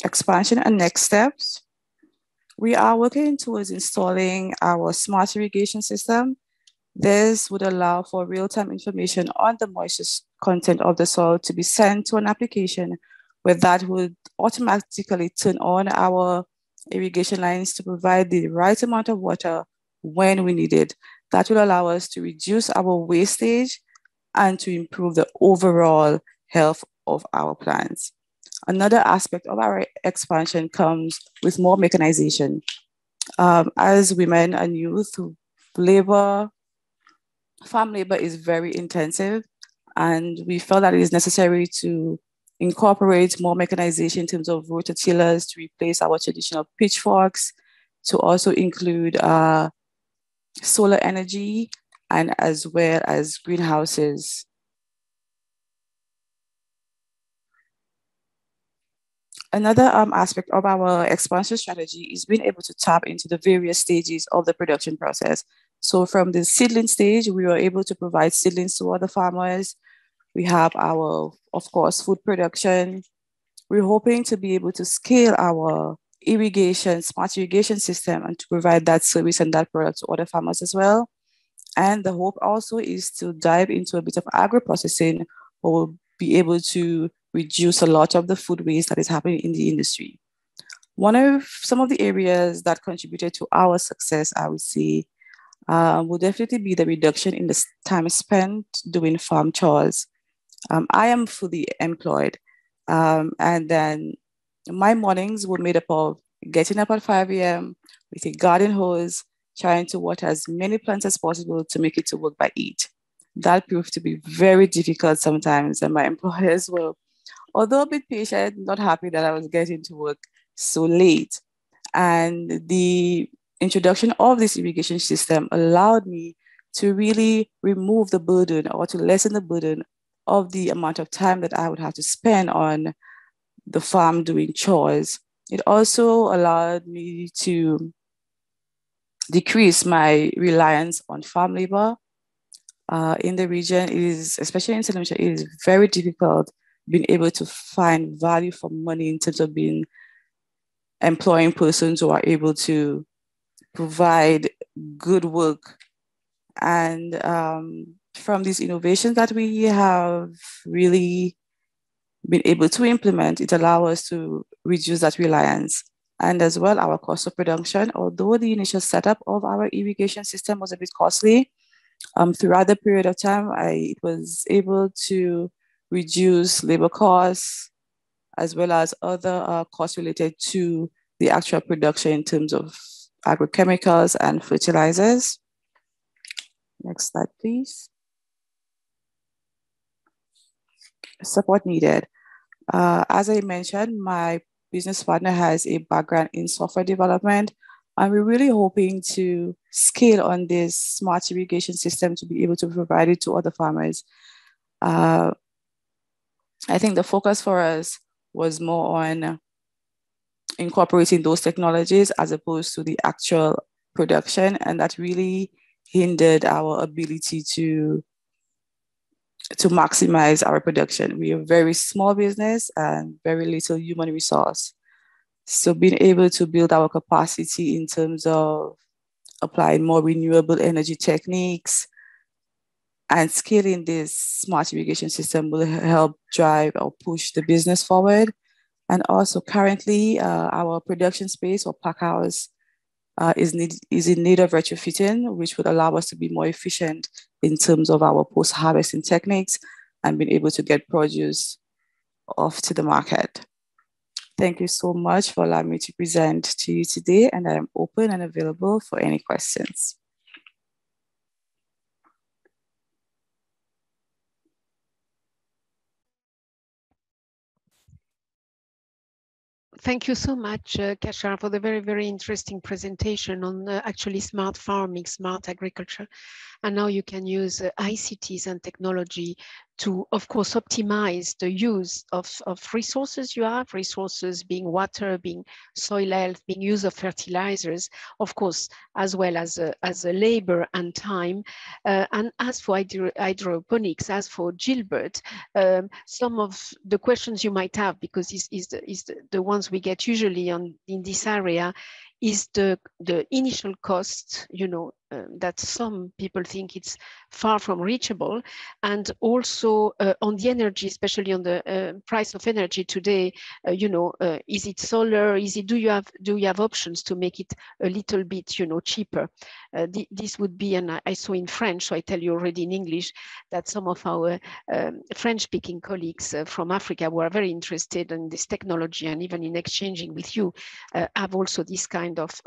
Expansion and next steps. We are working towards installing our smart irrigation system. This would allow for real-time information on the moisture content of the soil to be sent to an application where that would automatically turn on our irrigation lines to provide the right amount of water when we need it. That will allow us to reduce our wastage and to improve the overall health of our plants. Another aspect of our expansion comes with more mechanization. As women and youth, farm labor is very intensive, and we felt that it is necessary to incorporate more mechanization in terms of rototillers to replace our traditional pitchforks, to also include solar energy, and as well as greenhouses. Another aspect of our expansion strategy is being able to tap into the various stages of the production process. So from the seedling stage, we were able to provide seedlings to other farmers. We have our, of course, food production. We're hoping to be able to scale our smart irrigation system and to provide that service and that product to other farmers as well. And the hope also is to dive into a bit of agro-processing, where we'll be able to reduce a lot of the food waste that is happening in the industry. Some of the areas that contributed to our success, I would say, will definitely be the reduction in the time spent doing farm chores. I am fully employed, and then my mornings were made up of getting up at 5 a.m. with a garden hose, trying to water as many plants as possible to make it to work by 8. That proved to be very difficult sometimes, and my employers were, although a bit patient, not happy that I was getting to work so late. And the introduction of this irrigation system allowed me to really remove the burden, or to lessen the burden of the amount of time that I would have to spend on the farm doing chores. It also allowed me to decrease my reliance on farm labor. In the region, especially in St. Lucia, it is very difficult being able to find value for money in terms of employing persons who are able to provide good work. And from these innovations that we have really been able to implement, it allows us to reduce that reliance. And as well, our cost of production, although the initial setup of our irrigation system was a bit costly, throughout the period of time, I was able to reduce labor costs, as well as other costs related to the actual production in terms of agrochemicals and fertilizers. Next slide, please. Support needed. As I mentioned, my business partner has a background in software development, and we're really hoping to scale on this smart irrigation system to be able to provide it to other farmers. I think the focus for us was more on incorporating those technologies as opposed to the actual production, and that really hindered our ability to maximize our production. We are a very small business and very little human resource. So being able to build our capacity in terms of applying more renewable energy techniques and scaling this smart irrigation system will help drive or push the business forward. And also currently our production space or pack house is in need of retrofitting, which would allow us to be more efficient in terms of our post-harvesting techniques and being able to get produce off to the market. Thank you so much for allowing me to present to you today, and I am open and available for any questions. Thank you so much, Kashar, for the very, very interesting presentation on actually smart farming, smart agriculture. And now you can use ICTs and technology to, of course, optimize the use of resources you have, resources being water, being soil health, being use of fertilizers, of course, as well as labor and time. And as for hydroponics, as for Gilbert, some of the questions you might have, because is the ones we get usually in this area, is the initial cost, you know, that some people think it's far from reachable, and also on the energy, especially on the price of energy today. You know, is it solar? Is it? Do you have options to make it a little bit, you know, cheaper? This would be, and I saw in French, so I tell you already in English that some of our French-speaking colleagues from Africa who are very interested in this technology and even in exchanging with you have also this kind of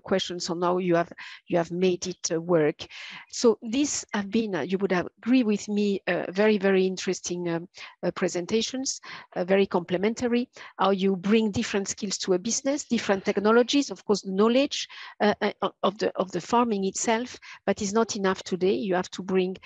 questions on how you have made it work. So these have been, you would agree with me, very, very interesting presentations, very complementary, how you bring different skills to a business, different technologies, of course, knowledge of the farming itself, but it's not enough today. You have to bring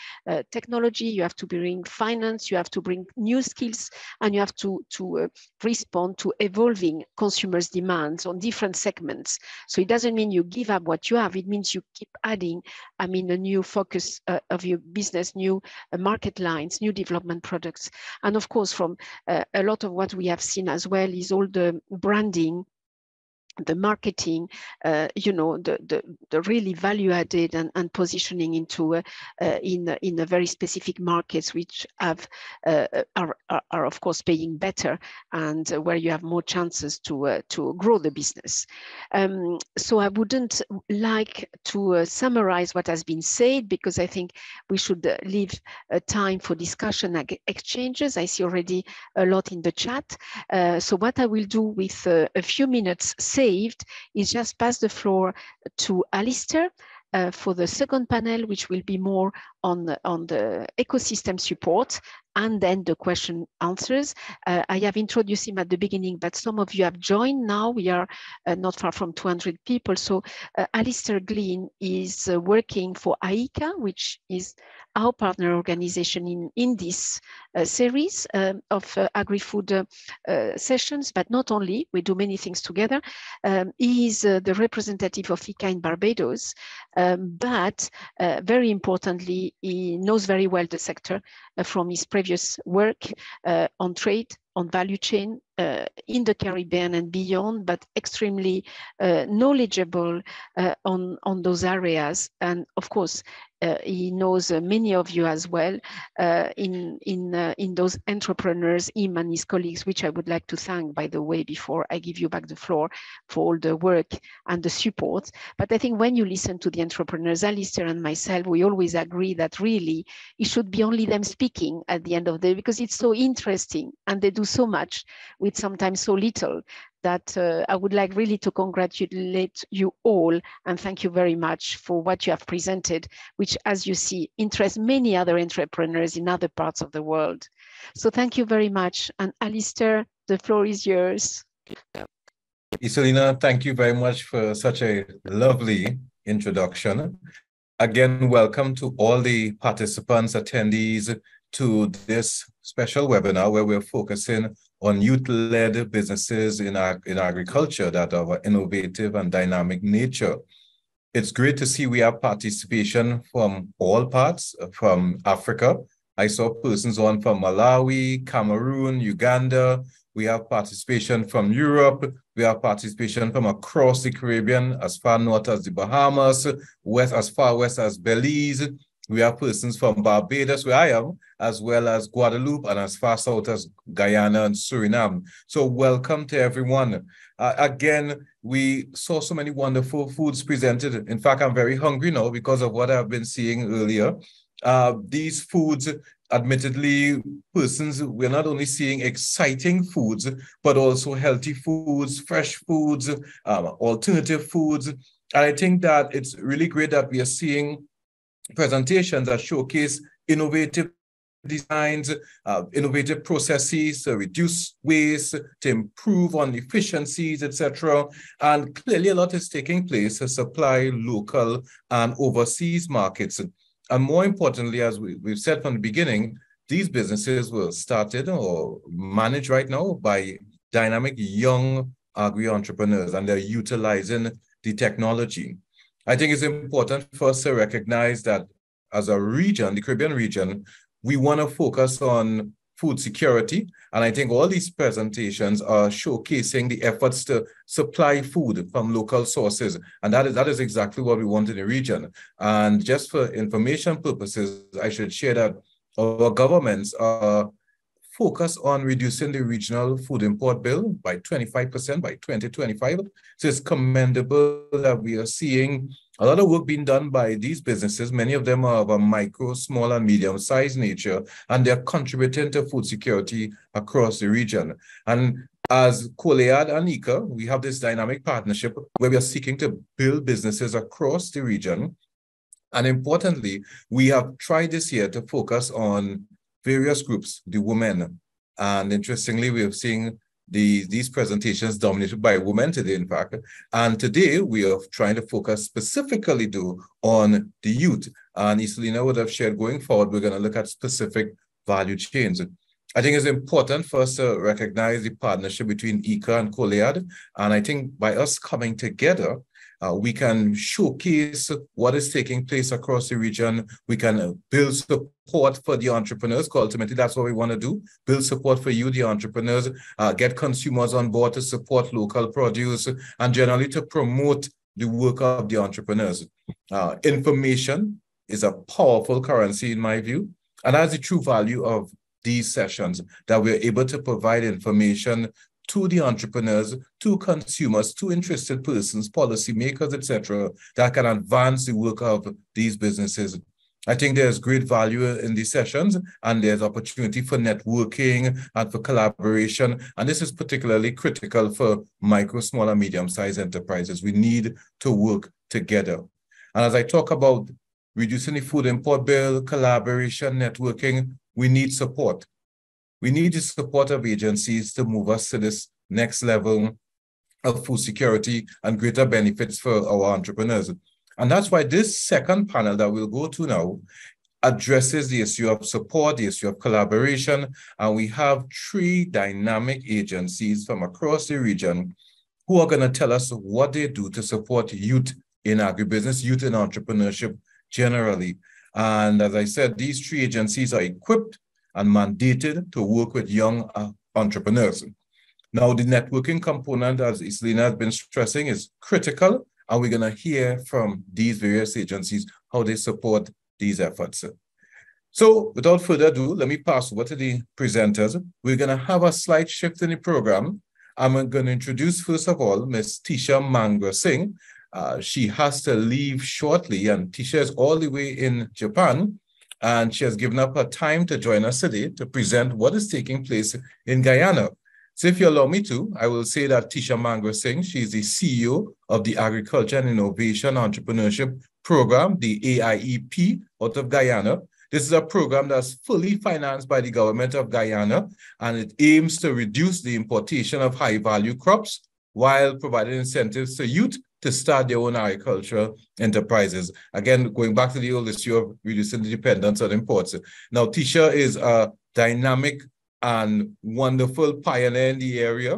technology, you have to bring finance, you have to bring new skills, and you have to respond to evolving consumers' demands on different segments. So it doesn't mean you give up what you have, it means you keep adding, I mean, a new focus of your business, new market lines, new development products. And of course, from a lot of what we have seen as well is all the branding, the marketing, you know, the really value added and positioning into in a very specific markets, which have are of course paying better, and where you have more chances to grow the business. So I wouldn't like to summarize what has been said, because I think we should leave time for discussion and exchanges. I see already a lot in the chat. So what I will do with a few minutes saved is just pass the floor to Allister for the second panel, which will be more on the ecosystem support and then the question answers. I have introduced him at the beginning, but some of you have joined now. We are not far from 200 people. So Allister GLEAN is working for IICA, which is our partner organization in this series of agri-food sessions, but not only, we do many things together. He is the representative of IICA in Barbados, but very importantly, he knows very well the sector from his previous work on trade, on value chain in the Caribbean and beyond, but extremely knowledgeable on those areas. And of course, he knows many of you as well in those entrepreneurs, him and his colleagues, which I would like to thank, by the way, before I give you back the floor, for all the work and the support. But I think when you listen to the entrepreneurs, Allister and myself, we always agree that really it should be only them speaking at the end of the day, because it's so interesting and they do so much with sometimes so little, that I would like really to congratulate you all and thank you very much for what you have presented, which, as you see, interests many other entrepreneurs in other parts of the world. So thank you very much. And Allister, the floor is yours. Isolina, thank you very much for such a lovely introduction. Again, welcome to all the participants, attendees to this special webinar where we're focusing on youth-led businesses in agriculture that are of innovative and dynamic nature. It's great to see we have participation from all parts, from Africa. I saw persons on from Malawi, Cameroon, Uganda. We have participation from Europe. We have participation from across the Caribbean, as far north as the Bahamas, as far west as Belize. We have persons from Barbados, where I am, as well as Guadeloupe, and as far south as Guyana and Suriname. So welcome to everyone. Again, we saw so many wonderful foods presented. In fact, I'm very hungry now because of what I've been seeing earlier. These foods, admittedly, we're not only seeing exciting foods, but also healthy foods, fresh foods, alternative foods. And I think that it's really great that we are seeing presentations that showcase innovative designs, innovative processes to reduce waste, to improve on efficiencies, etc. And clearly a lot is taking place to supply local and overseas markets. And more importantly, as we've said from the beginning, these businesses were started or managed right now by dynamic young agri-entrepreneurs, and they're utilizing the technology. I think it's important for us to recognize that as a region, the Caribbean region, we want to focus on food security. And I think all these presentations are showcasing the efforts to supply food from local sources. And that is exactly what we want in the region. And just for information purposes, I should share that our governments are focused on reducing the regional food import bill by 25% by 2025. So it's commendable that we are seeing a lot of work being done by these businesses. Many of them are of a micro, small, and medium-sized nature, and they're contributing to food security across the region. And as COLEAD and IICA, we have this dynamic partnership where we are seeking to build businesses across the region. And importantly, we have tried this year to focus on various groups, the women. And interestingly, we have seen these presentations dominated by women today, in fact. And today we are trying to focus specifically on the youth. And Isolina would have shared going forward, we're going to look at specific value chains. I think it's important for us to recognize the partnership between IICA and COLEAD. And I think by us coming together, we can showcase what is taking place across the region. We can build support for the entrepreneurs, because ultimately that's what we want to do. Build support for you, the entrepreneurs, get consumers on board to support local produce, and generally to promote the work of the entrepreneurs. Information is a powerful currency in my view, and that's the true value of these sessions, that we're able to provide information to the entrepreneurs, to consumers, to interested persons, policymakers, etc., that can advance the work of these businesses. I think there's great value in these sessions, and there's opportunity for networking and for collaboration. And this is particularly critical for micro, small, and medium-sized enterprises. We need to work together. And as I talk about reducing the food import bill, collaboration, networking, we need support. We need the support of agencies to move us to this next level of food security and greater benefits for our entrepreneurs. And that's why this second panel that we'll go to now addresses the issue of support, the issue of collaboration. And we have 3 dynamic agencies from across the region who are going to tell us what they do to support youth in agribusiness, youth in entrepreneurship generally. And as I said, these 3 agencies are equipped and mandated to work with young entrepreneurs. Now, the networking component, as Isolina has been stressing, is critical, and we're going to hear from these various agencies how they support these efforts. So, without further ado, let me pass over to the presenters. We're going to have a slight shift in the program. I'm going to introduce, first of all, Ms. Teesha MANGRA-SINGH. She has to leave shortly, and Teesha is all the way in Japan. And she has given up her time to join us today to present what is taking place in Guyana. So if you allow me to, I will say that Teesha MANGRA-SINGH, she's the CEO of the Agriculture and Innovation Entrepreneurship Program, the AIEP, out of Guyana. This is a program that's fully financed by the government of Guyana, and it aims to reduce the importation of high-value crops while providing incentives to youth to start their own agricultural enterprises. Again, going back to the old issue of reducing the dependence on imports. Now, Teesha is a dynamic and wonderful pioneer in the area.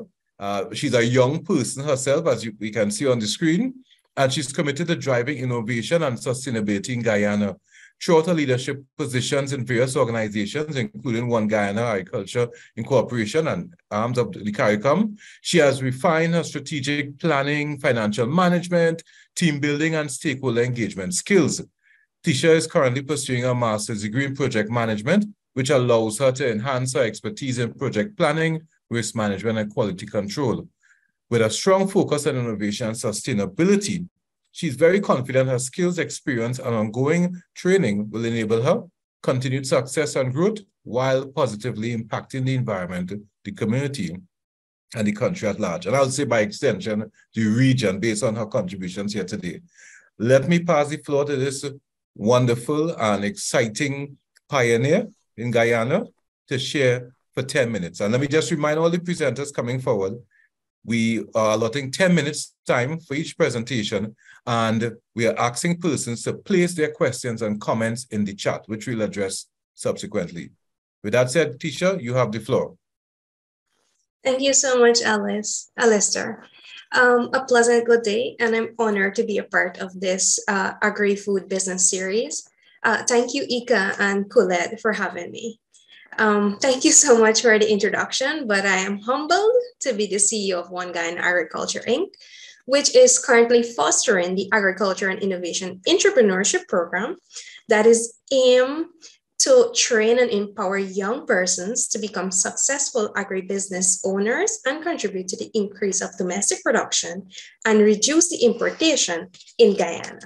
She's a young person herself, as we can see on the screen, and she's committed to driving innovation and sustainability in Guyana. Throughout her leadership positions in various organizations, including One Guyana Agriculture Incorporation and arms of the CARICOM, she has refined her strategic planning, financial management, team building, and stakeholder engagement skills. Teesha is currently pursuing a master's degree in project management, which allows her to enhance her expertise in project planning, risk management, and quality control. With a strong focus on innovation and sustainability, she's very confident her skills, experience, and ongoing training will enable her continued success and growth while positively impacting the environment, the community, and the country at large. And I would say by extension, the region, based on her contributions here today. Let me pass the floor to this wonderful and exciting pioneer in Guyana to share for 10 minutes. And let me just remind all the presenters coming forward, we are allotting 10 minutes time for each presentation, and we are asking persons to place their questions and comments in the chat, which we'll address subsequently. With that said, Teesha, you have the floor. Thank you so much, Allister. A pleasant good day, and I'm honored to be a part of this Agri-Food Business Series. Thank you, IICA and COLEAD, for having me. Thank you so much for the introduction, but I am humbled to be the CEO of One Guyana Agriculture, Inc., which is currently fostering the Agriculture and Innovation Entrepreneurship Program that is aimed to train and empower young persons to become successful agribusiness owners and contribute to the increase of domestic production and reduce the importation in Guyana.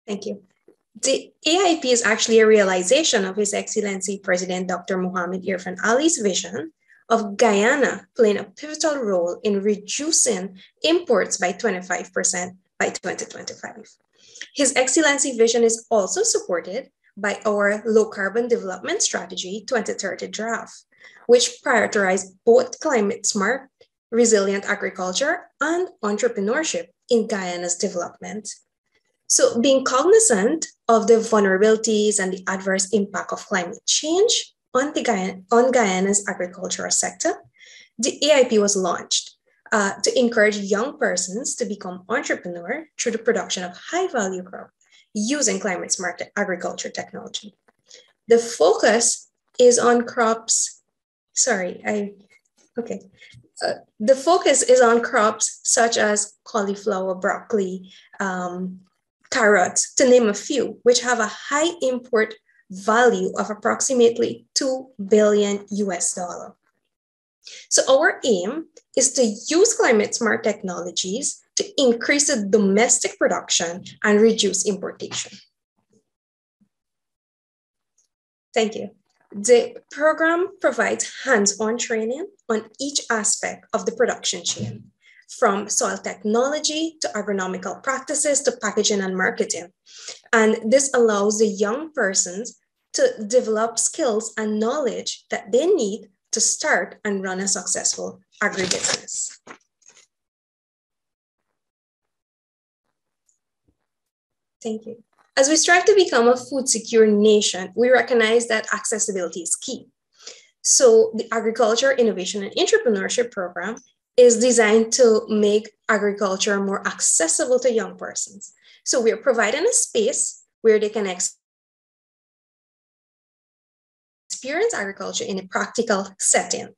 Thank you. The AIP is actually a realization of His Excellency President Dr. Mohamed Irfan Ali's vision of Guyana playing a pivotal role in reducing imports by 25% by 2025. His Excellency vision is also supported by our Low Carbon Development Strategy 2030 draft, which prioritizes both climate smart, resilient agriculture and entrepreneurship in Guyana's development. So being cognizant of the vulnerabilities and the adverse impact of climate change on Guyana's agricultural sector, the AIP was launched to encourage young persons to become entrepreneurs through the production of high-value crops using climate-smart agriculture technology. The focus is on crops, the focus is on crops such as cauliflower, broccoli, carrots, to name a few, which have a high import value of approximately $2 billion US. So our aim is to use climate smart technologies to increase the domestic production and reduce importation. Thank you. The program provides hands-on training on each aspect of the production chain, from soil technology to agronomical practices to packaging and marketing. And this allows the young persons to develop skills and knowledge that they need to start and run a successful agribusiness. Thank you. As we strive to become a food secure nation, we recognize that accessibility is key. So the Agriculture, Innovation, and Entrepreneurship Program is designed to make agriculture more accessible to young persons. So we're providing a space where they can experience agriculture in a practical setting,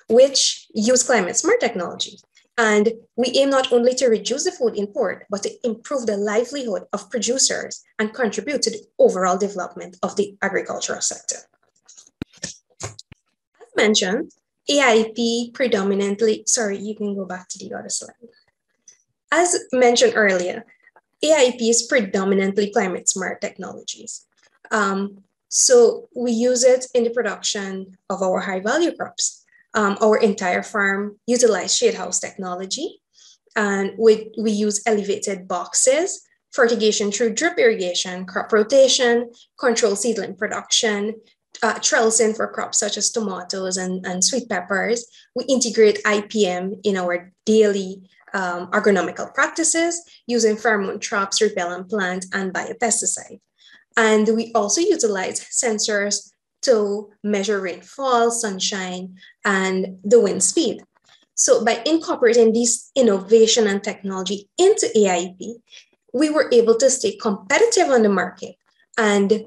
which use climate smart technology. And we aim not only to reduce the food import, but to improve the livelihood of producers and contribute to the overall development of the agricultural sector. As mentioned, AIP predominantly, sorry, you can go back to the other slide. As mentioned earlier, AIP is predominantly climate smart technologies. So we use it in the production of our high value crops. Our entire farm utilized shade house technology, and we use elevated boxes, fertigation through drip irrigation, crop rotation, controlled seedling production, trellising for crops such as tomatoes and sweet peppers. We integrate IPM in our daily agronomical practices using pheromone traps, repellent plant, and biopesticide. And we also utilize sensors to measure rainfall, sunshine, and the wind speed. So by incorporating this innovation and technology into AIP, we were able to stay competitive on the market and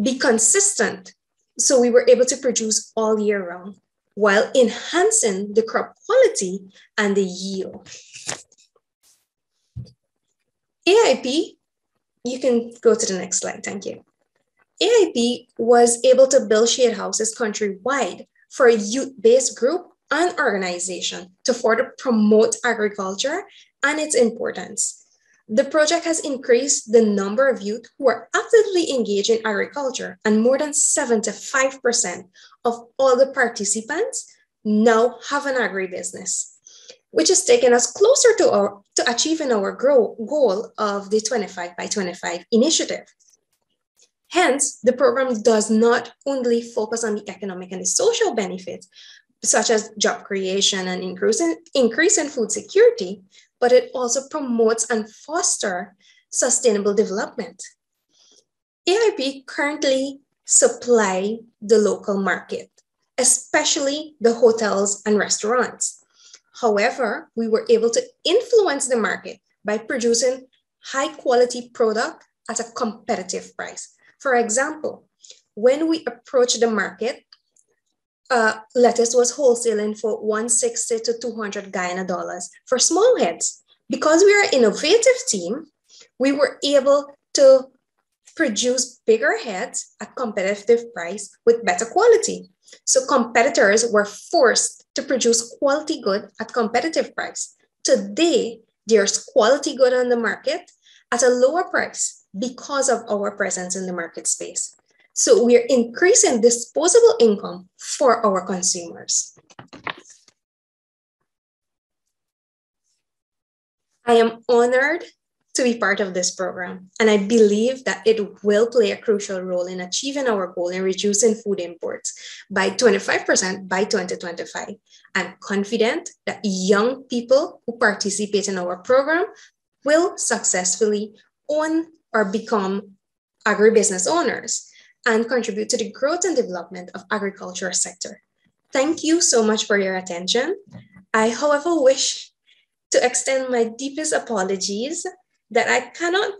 be consistent. So we were able to produce all year round while enhancing the crop quality and the yield. AIP, you can go to the next slide, thank you. AIP was able to build shade houses countrywide for a youth-based group and organization to further promote agriculture and its importance. The project has increased the number of youth who are actively engaged in agriculture, and more than 75% of all the participants now have an agribusiness, which has taken us closer to achieving our goal of the 25 by 25 initiative. Hence, the program does not only focus on the economic and the social benefits, such as job creation and increase in food security, but it also promotes and fosters sustainable development. AIP currently supply the local market, especially the hotels and restaurants. However, we were able to influence the market by producing high quality product at a competitive price. For example, when we approached the market, lettuce was wholesaling for $160 to $200 Guyana dollars for small heads. Because we are an innovative team, we were able to produce bigger heads at competitive price with better quality. So competitors were forced to produce quality good at competitive price. Today, there's quality good on the market at a lower price because of our presence in the market space. So we're increasing disposable income for our consumers. I am honored to be part of this program, and I believe that it will play a crucial role in achieving our goal in reducing food imports by 25% by 2025. I'm confident that young people who participate in our program will successfully own or become agribusiness owners and contribute to the growth and development of agriculture sector. Thank you so much for your attention. I, however, wish to extend my deepest apologies that I cannot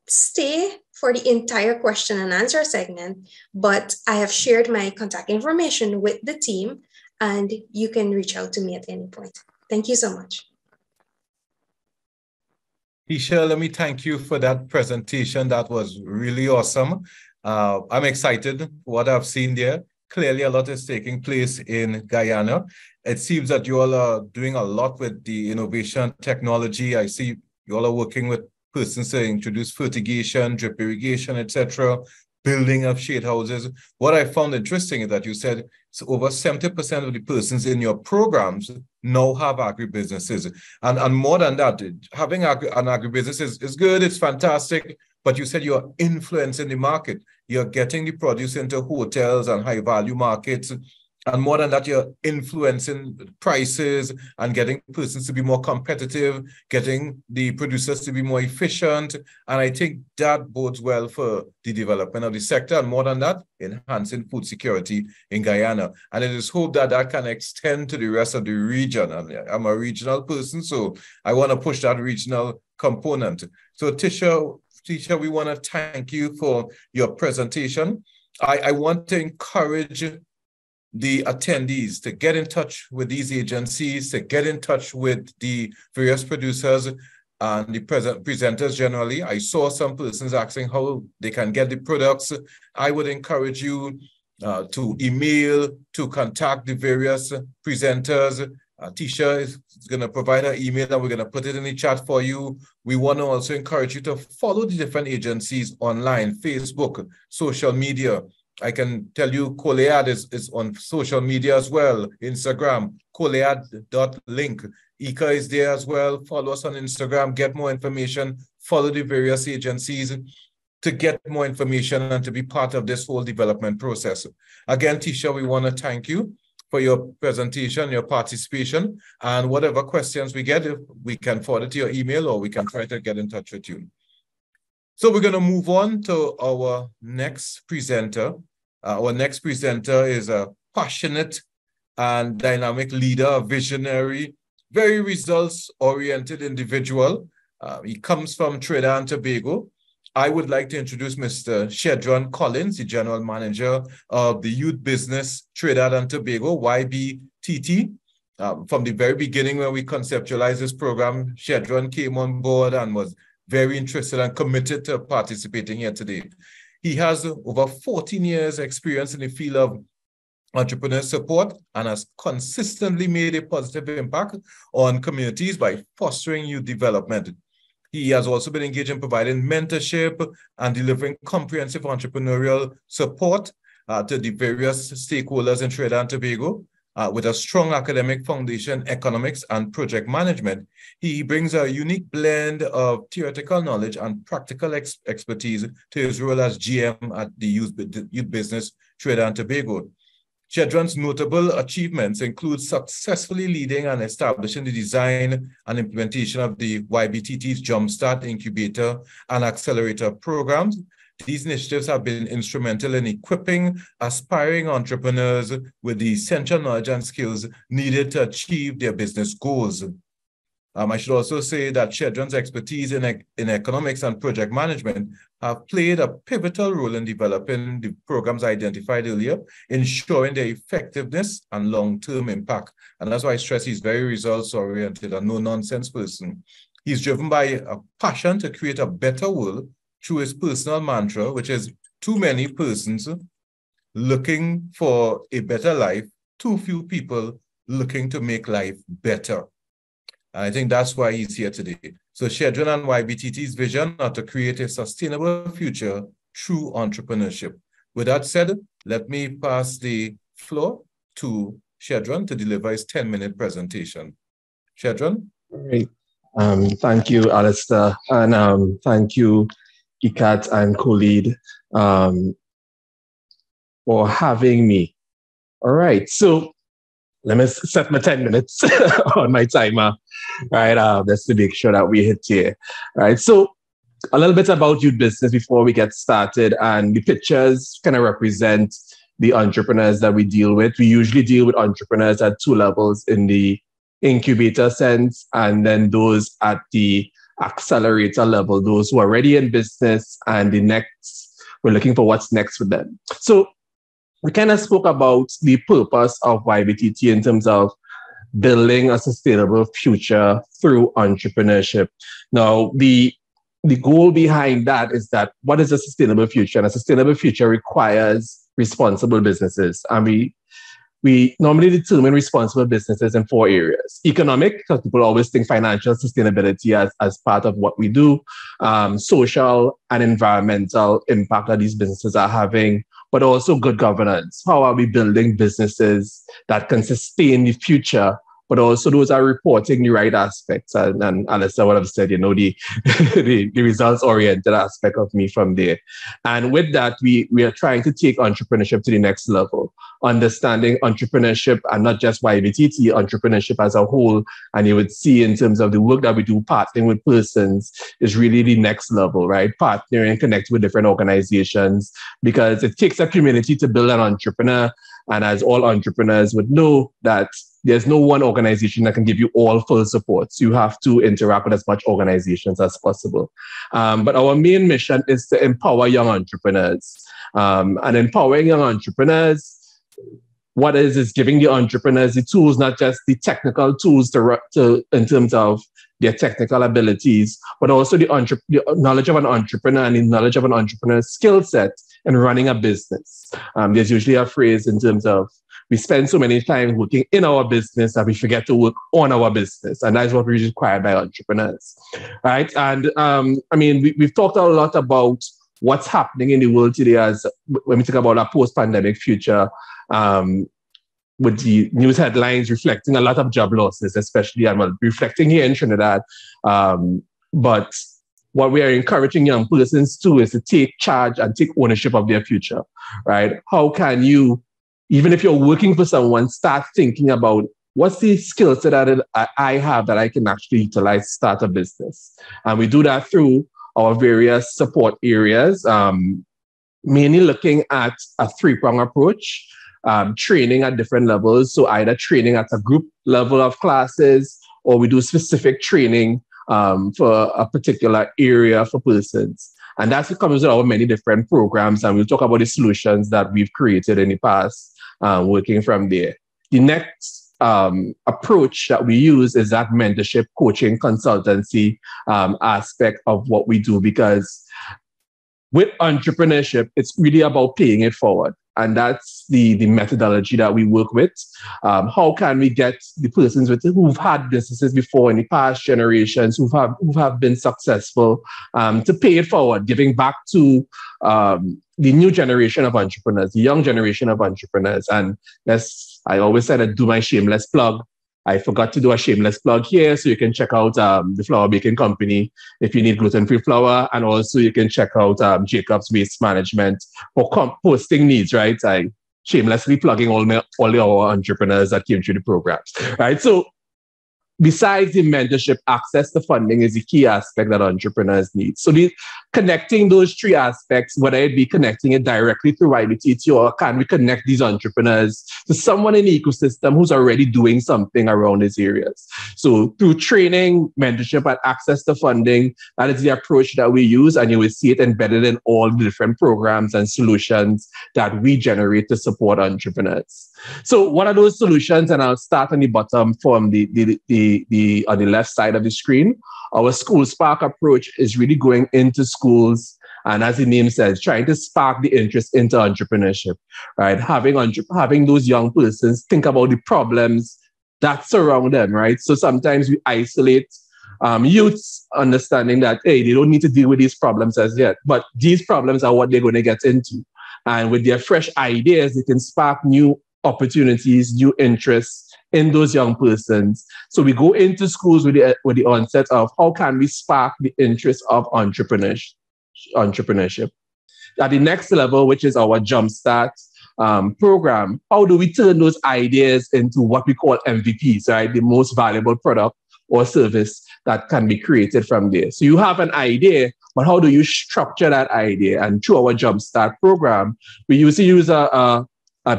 stay for the entire question and answer segment, but I have shared my contact information with the team and you can reach out to me at any point. Thank you so much. Teesha, let me thank you for that presentation. That was really awesome. I'm excited for what I've seen there. Clearly, a lot is taking place in Guyana. It seems that you all are doing a lot with the innovation technology. I see you all are working with persons to introduce fertigation, drip irrigation, etc., building of shade houses. What I found interesting is that you said so over 70% of the persons in your programs now have agribusinesses. And more than that, having an agribusiness is good, it's fantastic, but you said you're influencing the market. You're getting the produce into hotels and high value markets. And more than that, you're influencing prices and getting persons to be more competitive, getting the producers to be more efficient. And I think that bodes well for the development of the sector. And more than that, enhancing food security in Guyana. And it is hoped that that can extend to the rest of the region. And I'm a regional person, so I want to push that regional component. So Teesha, we want to thank you for your presentation. I want to encourage the attendees to get in touch with these agencies, to get in touch with the various producers and the presenters generally. I saw some persons asking how they can get the products. I would encourage you to email, to contact the various presenters, Teesha is going to provide her email and we're going to put it in the chat for you. We want to also encourage you to follow the different agencies online, Facebook, social media. I can tell you COLEAD is on social media as well, Instagram, colead.link. IICA is there as well. Follow us on Instagram, get more information, follow the various agencies to get more information and to be part of this whole development process. Again, Teesha, we want to thank you for your presentation, your participation, and whatever questions we get, we can forward it to your email or we can try to get in touch with you. So we're going to move on to our next presenter. Our next presenter is a passionate and dynamic leader, a visionary, very results-oriented individual. He comes from Trinidad and Tobago. I would like to introduce Mr. Shedron Collins, the General Manager of the Youth Business Trinidad and Tobago, YBTT. From the very beginning when we conceptualized this program, Shedron came on board and was very interested and committed to participating here today. He has over 14 years experience in the field of entrepreneur support and has consistently made a positive impact on communities by fostering youth development. He has also been engaged in providing mentorship and delivering comprehensive entrepreneurial support to the various stakeholders in Trinidad and Tobago. With a strong academic foundation, economics, and project management, he brings a unique blend of theoretical knowledge and practical expertise to his role as GM at the Youth Business Trinidad and Tobago. Shedron's notable achievements include successfully leading and establishing the design and implementation of the YBTT's Jumpstart Incubator and Accelerator programs. These initiatives have been instrumental in equipping aspiring entrepreneurs with the essential knowledge and skills needed to achieve their business goals. I should also say that Shedron's expertise in economics and project management have played a pivotal role in developing the programs identified earlier, ensuring their effectiveness and long-term impact. And that's why I stress he's very results-oriented and no-nonsense person. He's driven by a passion to create a better world through his personal mantra, which is too many persons looking for a better life, too few people looking to make life better. And I think that's why he's here today. So Shedron and YBTT's vision are to create a sustainable future through entrepreneurship. With that said, let me pass the floor to Shedron to deliver his 10-minute presentation. Shedron? Great. Thank you, Allister, and thank you, IICA and COLEAD, for having me. All right, so let me set my 10 minutes on my timer, right? Just to make sure that we hit here. All right, so a little bit about youth business before we get started, and the pictures kind of represent the entrepreneurs that we deal with. We usually deal with entrepreneurs at two levels, in the incubator sense, and then those at the accelerator level, those who are already in business, and the next, we're looking for what's next with them. So we kind of spoke about the purpose of YBTT in terms of building a sustainable future through entrepreneurship. Now, the goal behind that is that what is a sustainable future? And a sustainable future requires responsible businesses. And we normally determine responsible businesses in 4 areas. Economic, because people always think financial sustainability as part of what we do. Social and environmental impact that these businesses are having, but also good governance. How are we building businesses that can sustain the future, but also those are reporting the right aspects? And Allister would have said, you know, the results-oriented aspect of me from there. And with that, we are trying to take entrepreneurship to the next level, understanding entrepreneurship and not just YBTT, entrepreneurship as a whole. And you would see in terms of the work that we do, partnering with persons is really the next level, right? Partnering, connect with different organizations, because it takes a community to build an entrepreneur. And as all entrepreneurs would know, that there's no one organization that can give you all full support. So you have to interact with as much organizations as possible. But our main mission is to empower young entrepreneurs. And empowering young entrepreneurs, what is giving the entrepreneurs the tools, not just the technical tools in terms of their technical abilities, but also the knowledge of an entrepreneur and the knowledge of an entrepreneur's skill set in running a business. There's usually a phrase in terms of we spend so many time working in our business that we forget to work on our business. And that's what we require by entrepreneurs, right? And I mean, we've talked a lot about what's happening in the world today as when we think about our post-pandemic future, with the news headlines reflecting a lot of job losses, especially, and well, reflecting here in Trinidad. But what we are encouraging young persons to is to take charge and take ownership of their future, right? How can you, even if you're working for someone, start thinking about what's the skill set that I have that I can actually utilize to start a business? And we do that through our various support areas, mainly looking at a three-prong approach. Training at different levels. So either training at a group level of classes, or we do specific training for a particular area for persons. And that's what comes with our many different programs. And we'll talk about the solutions that we've created in the past, working from there. The next approach that we use is that mentorship, coaching, consultancy aspect of what we do, because with entrepreneurship, it's really about paying it forward. And that's the methodology that we work with. How can we get the persons who've had businesses before in the past generations, who have been successful, to pay it forward, giving back to the new generation of entrepreneurs, the young generation of entrepreneurs. And I always said I'd do my shameless plug. I forgot to do a shameless plug here, so you can check out the flour baking company if you need gluten-free flour, and also you can check out Jacob's Waste Management for composting needs, right? I shamelessly plugging all our entrepreneurs that came through the programs, right? So besides the mentorship, access to funding is the key aspect that entrepreneurs need. So connecting those three aspects, whether it be connecting it directly through IBTT, or can we connect these entrepreneurs to someone in the ecosystem who's already doing something around these areas. So through training, mentorship, and access to funding, that is the approach that we use, and you will see it embedded in all the different programs and solutions that we generate to support entrepreneurs. So what are those solutions? And I'll start on the bottom from on the left side of the screen. Our School Spark approach is really going into schools, and as the name says, trying to spark the interest into entrepreneurship, right? Having those young persons think about the problems that surround them, right? So sometimes we isolate youths, understanding that, hey, they don't need to deal with these problems as yet, but these problems are what they're going to get into. And with their fresh ideas, they can spark new opportunities, new interests in those young persons. So we go into schools with the onset of how can we spark the interest of entrepreneurship. At the next level, which is our Jumpstart program, how do we turn those ideas into what we call MVPs, right? The most valuable product or service that can be created from there. So you have an idea, but how do you structure that idea? And through our Jumpstart program, we usually use a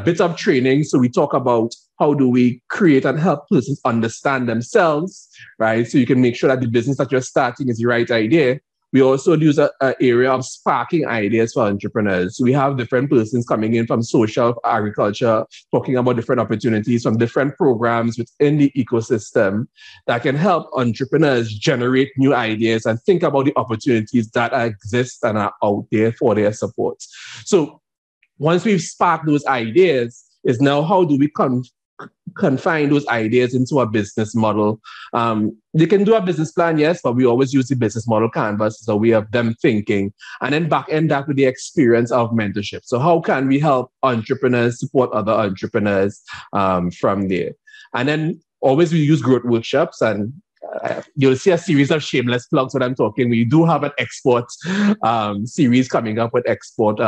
bit of training. So we talk about how do we create and help persons understand themselves, right? So you can make sure that the business that you're starting is the right idea. We also use an area of sparking ideas for entrepreneurs. So we have different persons coming in from social, agriculture, talking about different opportunities from different programs within the ecosystem that can help entrepreneurs generate new ideas and think about the opportunities that exist and are out there for their support. So once we've sparked those ideas, is now how do we confine those ideas into a business model? They can do a business plan, yes, but we always use the business model canvas as a way of them thinking, and then back end that with the experience of mentorship. So how can we help entrepreneurs support other entrepreneurs from there? And then always we use growth workshops, and you'll see a series of shameless plugs when I'm talking. We do have an export series coming up with export,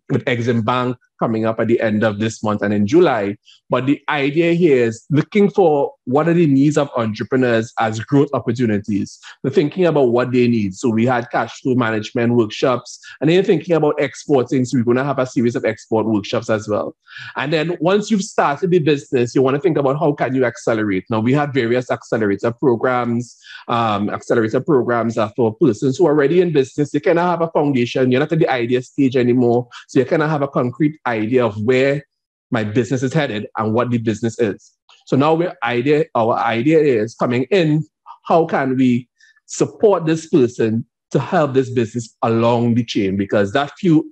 with Exim Bank coming up at the end of this month and in July. But the idea here is looking for what are the needs of entrepreneurs as growth opportunities. We're thinking about what they need. So we had cash flow management workshops, and then thinking about exporting. So we're going to have a series of export workshops as well. And then once you've started the business, you want to think about how can you accelerate. Now we have various accelerator programs are for persons who are already in business. You cannot have a foundation. You're not at the idea stage anymore. So you cannot have a concrete idea of where my business is headed and what the business is. So now our idea is coming in, how can we support this person to help this business along the chain? Because that few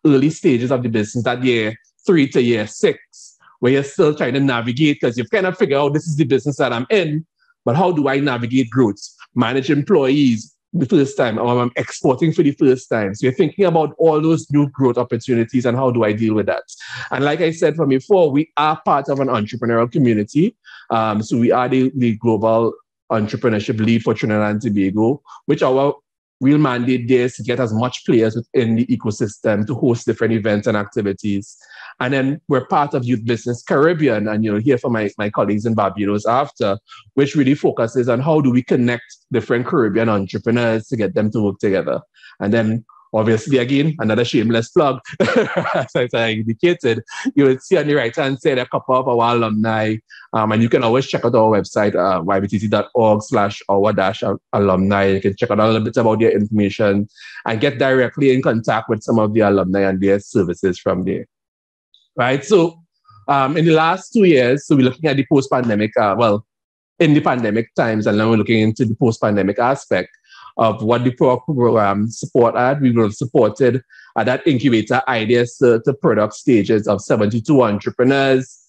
early stages of the business, that year 3 to year 6, where you're still trying to navigate because you've kind of figured out this is the business that I'm in, but how do I navigate growth, manage employees the first time, or I'm exporting for the first time? So you're thinking about all those new growth opportunities and how do I deal with that? And like I said from before, we are part of an entrepreneurial community. So we are the global entrepreneurship lead for Trinidad and Tobago, which our real mandate there is to get as much players within the ecosystem to host different events and activities. And then we're part of Youth Business Caribbean, and you'll hear from my colleagues in Barbados after, which really focuses on how do we connect different Caribbean entrepreneurs to get them to work together. And then obviously, again, another shameless plug, as I indicated, you will see on the right-hand side a couple of our alumni, and you can always check out our website, ybtt.org/our-alumni. You can check out a little bit about their information and get directly in contact with some of the alumni and their services from there. Right, so in the last 2 years, so we're looking at the post-pandemic, in the pandemic times, and then we're looking into the post-pandemic aspect of what the program support at. We were supported at that incubator ideas to product stages of 72 entrepreneurs,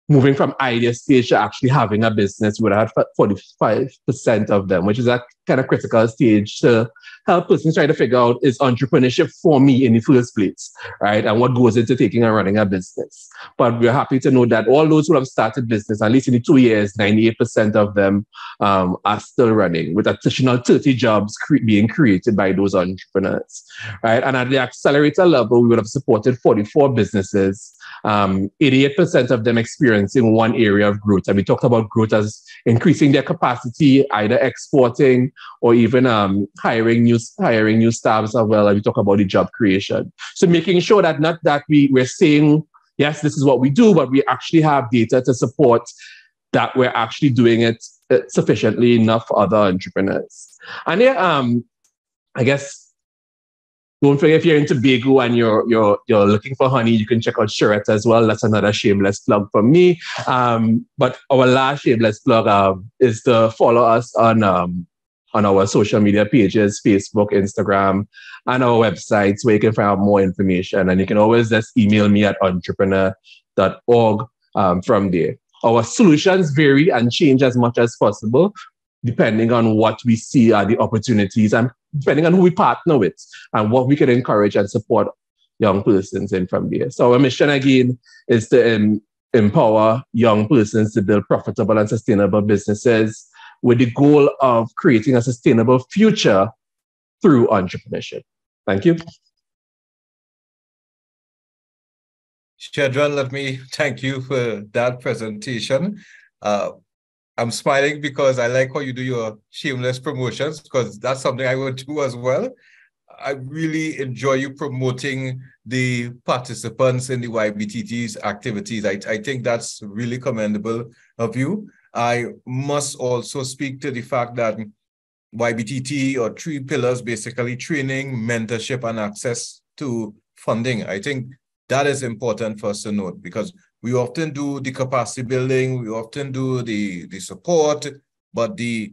moving from idea stage to actually having a business. We would have 45% of them, which is a kind of critical stage to help persons try to figure out, is entrepreneurship for me in the first place, right? And what goes into taking and running a business. But we're happy to know that all those who have started business, at least in the 2 years, 98% of them are still running, with additional 30 jobs being created by those entrepreneurs, right? And at the accelerator level, we would have supported 44 businesses, 88% of them experiencing one area of growth. And we talked about growth as increasing their capacity, either exporting or even hiring new staffs as well. And we talk about the job creation. So making sure that not that we're saying, yes, this is what we do, but we actually have data to support that we're actually doing it sufficiently enough for other entrepreneurs. And yeah, I guess, don't forget, if you're in Tobago and you're looking for honey, you can check out Charette as well. That's another shameless plug for me. But our last shameless plug is to follow us on our social media pages, Facebook, Instagram, and our websites, where you can find out more information. And you can always just email me at entrepreneur.org from there. Our solutions vary and change as much as possible, depending on what we see are the opportunities and depending on who we partner with and what we can encourage and support young persons in from there. So our mission, again, is to empower young persons to build profitable and sustainable businesses with the goal of creating a sustainable future through entrepreneurship. Thank you. Shadran, let me thank you for that presentation. I'm smiling because I like how you do your shameless promotions, because that's something I would do as well. I really enjoy you promoting the participants in the YBTT's activities. I think that's really commendable of you. I must also speak to the fact that YBTT, or 3 pillars, basically training, mentorship, and access to funding. I think that is important for us to note, because we often do the capacity building, we often do the support, but the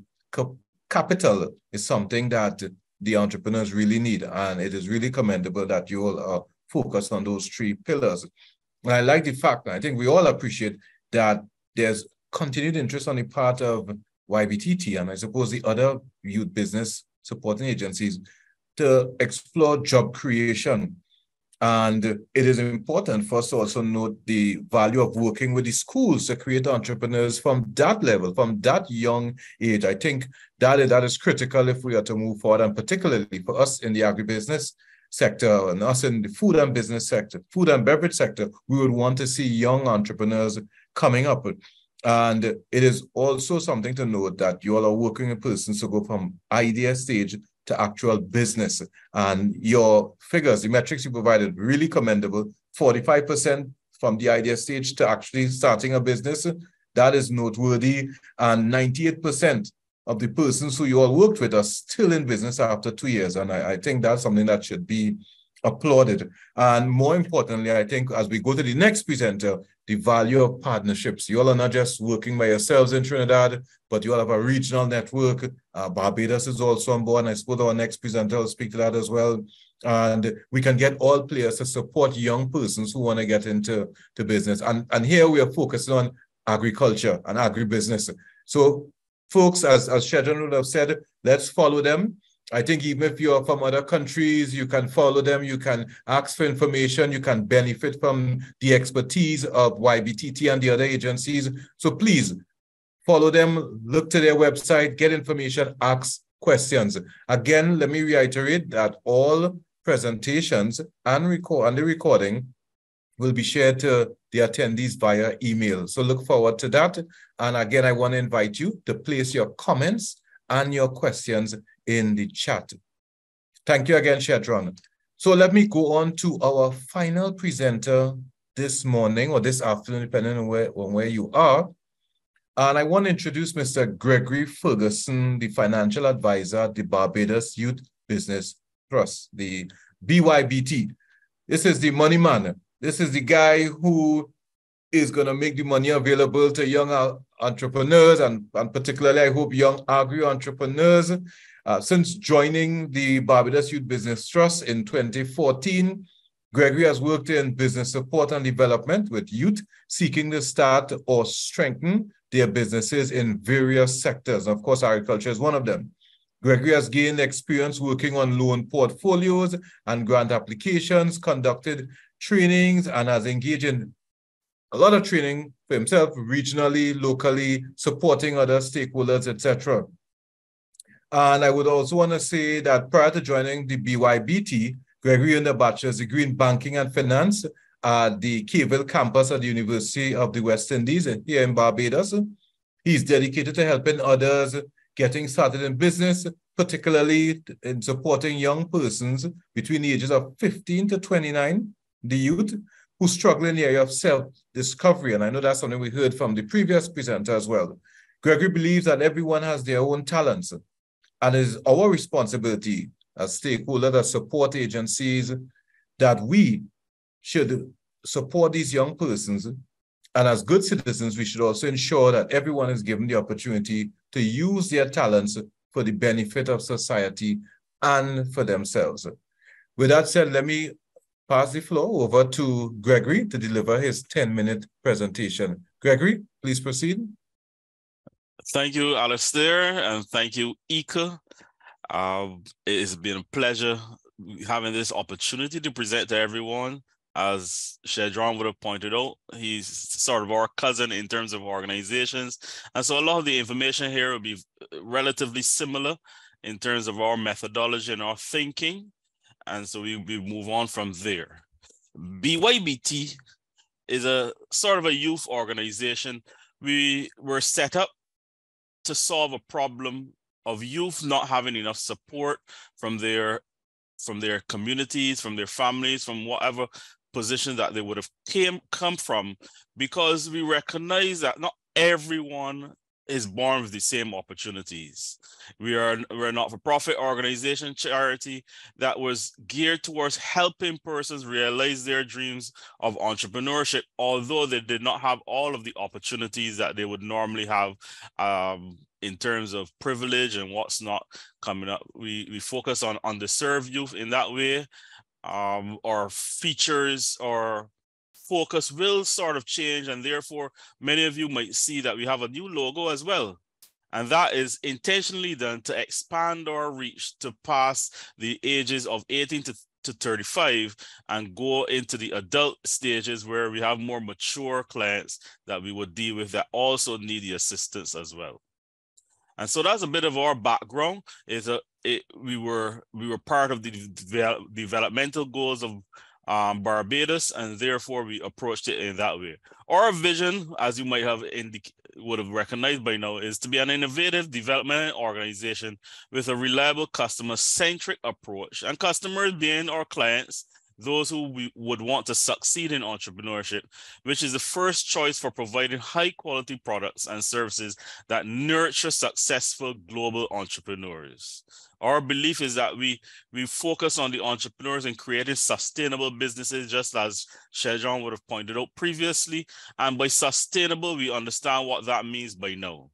capital is something that the entrepreneurs really need. And it is really commendable that you all are focused on those 3 pillars. And I like the fact, and I think we all appreciate, that there's continued interest on the part of YBTT, and I suppose the other youth business supporting agencies, to explore job creation. And it is important for us to also note the value of working with the schools to create entrepreneurs from that level, from that young age. I think that is critical if we are to move forward, and particularly for us in the agribusiness sector and us in the food and business sector, food and beverage sector, we would want to see young entrepreneurs coming up. And it is also something to note that you all are working with persons to go from idea stage to actual business. And your figures, the metrics you provided, really commendable. 45% from the idea stage to actually starting a business, that is noteworthy. And 98% of the persons who you all worked with are still in business after 2 years. And I think that's something that should be applauded. And more importantly, I think as we go to the next presenter, the value of partnerships. You all are not just working by yourselves in Trinidad, but you all have a regional network. Barbados is also on board, and I suppose our next presenter will speak to that as well. And we can get all players to support young persons who want to get into business. And here we are focusing on agriculture and agribusiness. So folks, as Shedron would have said, let's follow them. I think even if you're from other countries, you can follow them, you can ask for information, you can benefit from the expertise of YBTT and the other agencies. So please follow them, look to their website, get information, ask questions. Again, let me reiterate that all presentations and the recording will be shared to the attendees via email. So look forward to that. And again, I want to invite you to place your comments and your questions in the chat. Thank you again, Shedron. So let me go on to our final presenter this morning or this afternoon, depending on where you are. And I want to introduce Mr. Gregory Ferguson, the financial advisor at the Barbados Youth Business Trust, the BYBT. This is the money man. This is the guy who is going to make the money available to young entrepreneurs and particularly, I hope, young agri-entrepreneurs. Since joining the Barbados Youth Business Trust in 2014, Gregory has worked in business support and development with youth seeking to start or strengthen their businesses in various sectors. Of course, agriculture is one of them. Gregory has gained experience working on loan portfolios and grant applications, conducted trainings, and has engaged in a lot of training for himself, regionally, locally, supporting other stakeholders, etc. And I would also want to say that prior to joining the BYBT, Gregory earned a bachelor's degree in banking and finance at the Caville campus at the University of the West Indies here in Barbados. He's dedicated to helping others getting started in business, particularly in supporting young persons between the ages of 15 to 29, the youth, who struggle in the area of self-discovery. And I know that's something we heard from the previous presenter as well. Gregory believes that everyone has their own talents, and it is our responsibility as stakeholders, as support agencies, that we should support these young persons. And as good citizens, we should also ensure that everyone is given the opportunity to use their talents for the benefit of society and for themselves. With that said, let me pass the floor over to Gregory to deliver his 10-minute presentation. Gregory, please proceed. Thank you, Allister, and thank you, IICA. It has been a pleasure having this opportunity to present to everyone. As Shedron would have pointed out, he's sort of our cousin in terms of organizations. And so a lot of the information here will be relatively similar in terms of our methodology and our thinking. And so we move on from there. BYBT is a sort of a youth organization. We were set up to solve a problem of youth not having enough support from their communities, from their families, from whatever position that they would have come from, because we recognize that not everyone is born with the same opportunities. We're a not-for-profit organization, charity, that was geared towards helping persons realize their dreams of entrepreneurship, although they did not have all of the opportunities that they would normally have in terms of privilege and what's not coming up. We focus on underserved youth in that way. Our features or focus will sort of change, and therefore many of you might see that we have a new logo as well. And that is intentionally done to expand our reach to pass the ages of 18 to 35 and go into the adult stages where we have more mature clients that we would deal with that also need the assistance as well. And so that's a bit of our background. We were part of the developmental goals of Barbados, and therefore we approached it in that way. Our vision, as you might have would have recognized by now, is to be an innovative development organization with a reliable customer-centric approach, and customers being our clients, those who we would want to succeed in entrepreneurship, which is the first choice for providing high-quality products and services that nurture successful global entrepreneurs. Our belief is that we focus on the entrepreneurs and creating sustainable businesses, just as Shedron would have pointed out previously. And by sustainable, we understand what that means by now.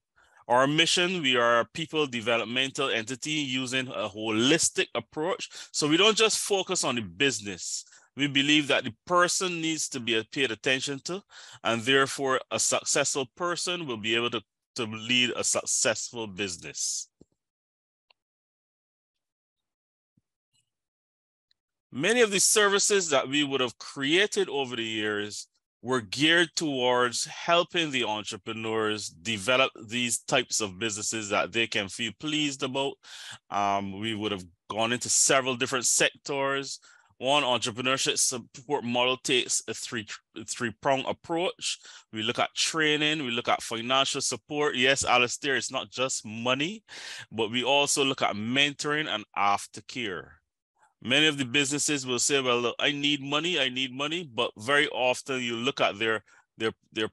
Our mission, we are a people developmental entity using a holistic approach. So we don't just focus on the business. We believe that the person needs to be paid attention to, and therefore a successful person will be able to lead a successful business. Many of the services that we would have created over the years were geared towards helping the entrepreneurs develop these types of businesses that they can feel pleased about. We would have gone into several different sectors. One, entrepreneurship support model takes a three-pronged approach. We look at training, we look at financial support. Yes, Allister, it's not just money, but we also look at mentoring and aftercare. Many of the businesses will say, well, look, I need money, but very often you look at their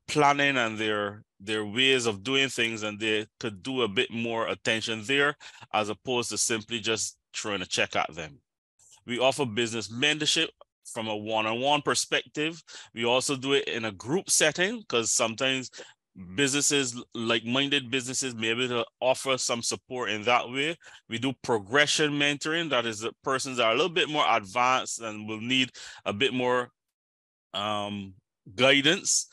planning and their ways of doing things, and they could do a bit more attention there as opposed to simply just throwing a check at them. We offer business mentorship from a one-on-one perspective. We also do it in a group setting because sometimes businesses, like-minded businesses, may be able to offer some support in that way. We do progression mentoring. That is, the persons that are a little bit more advanced and will need a bit more guidance.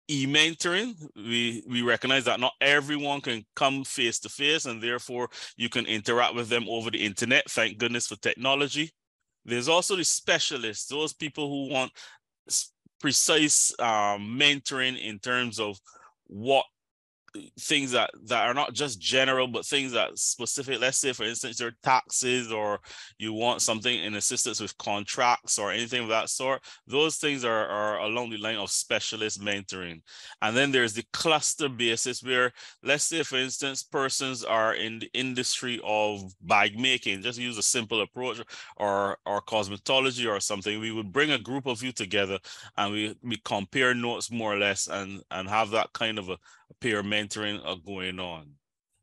E-mentoring, we recognize that not everyone can come face-to-face, and therefore you can interact with them over the internet. Thank goodness for technology. There's also the specialists, those people who want precise mentoring in terms of what things that are not just general, but things that specific. Let's say, for instance, your taxes, or you want something in assistance with contracts or anything of that sort. Those things are along the line of specialist mentoring. And then there's the cluster basis where, let's say, for instance, persons are in the industry of bag making, just use a simple approach, or cosmetology or something. We would bring a group of you together and we compare notes more or less and have that kind of a peer mentoring going on.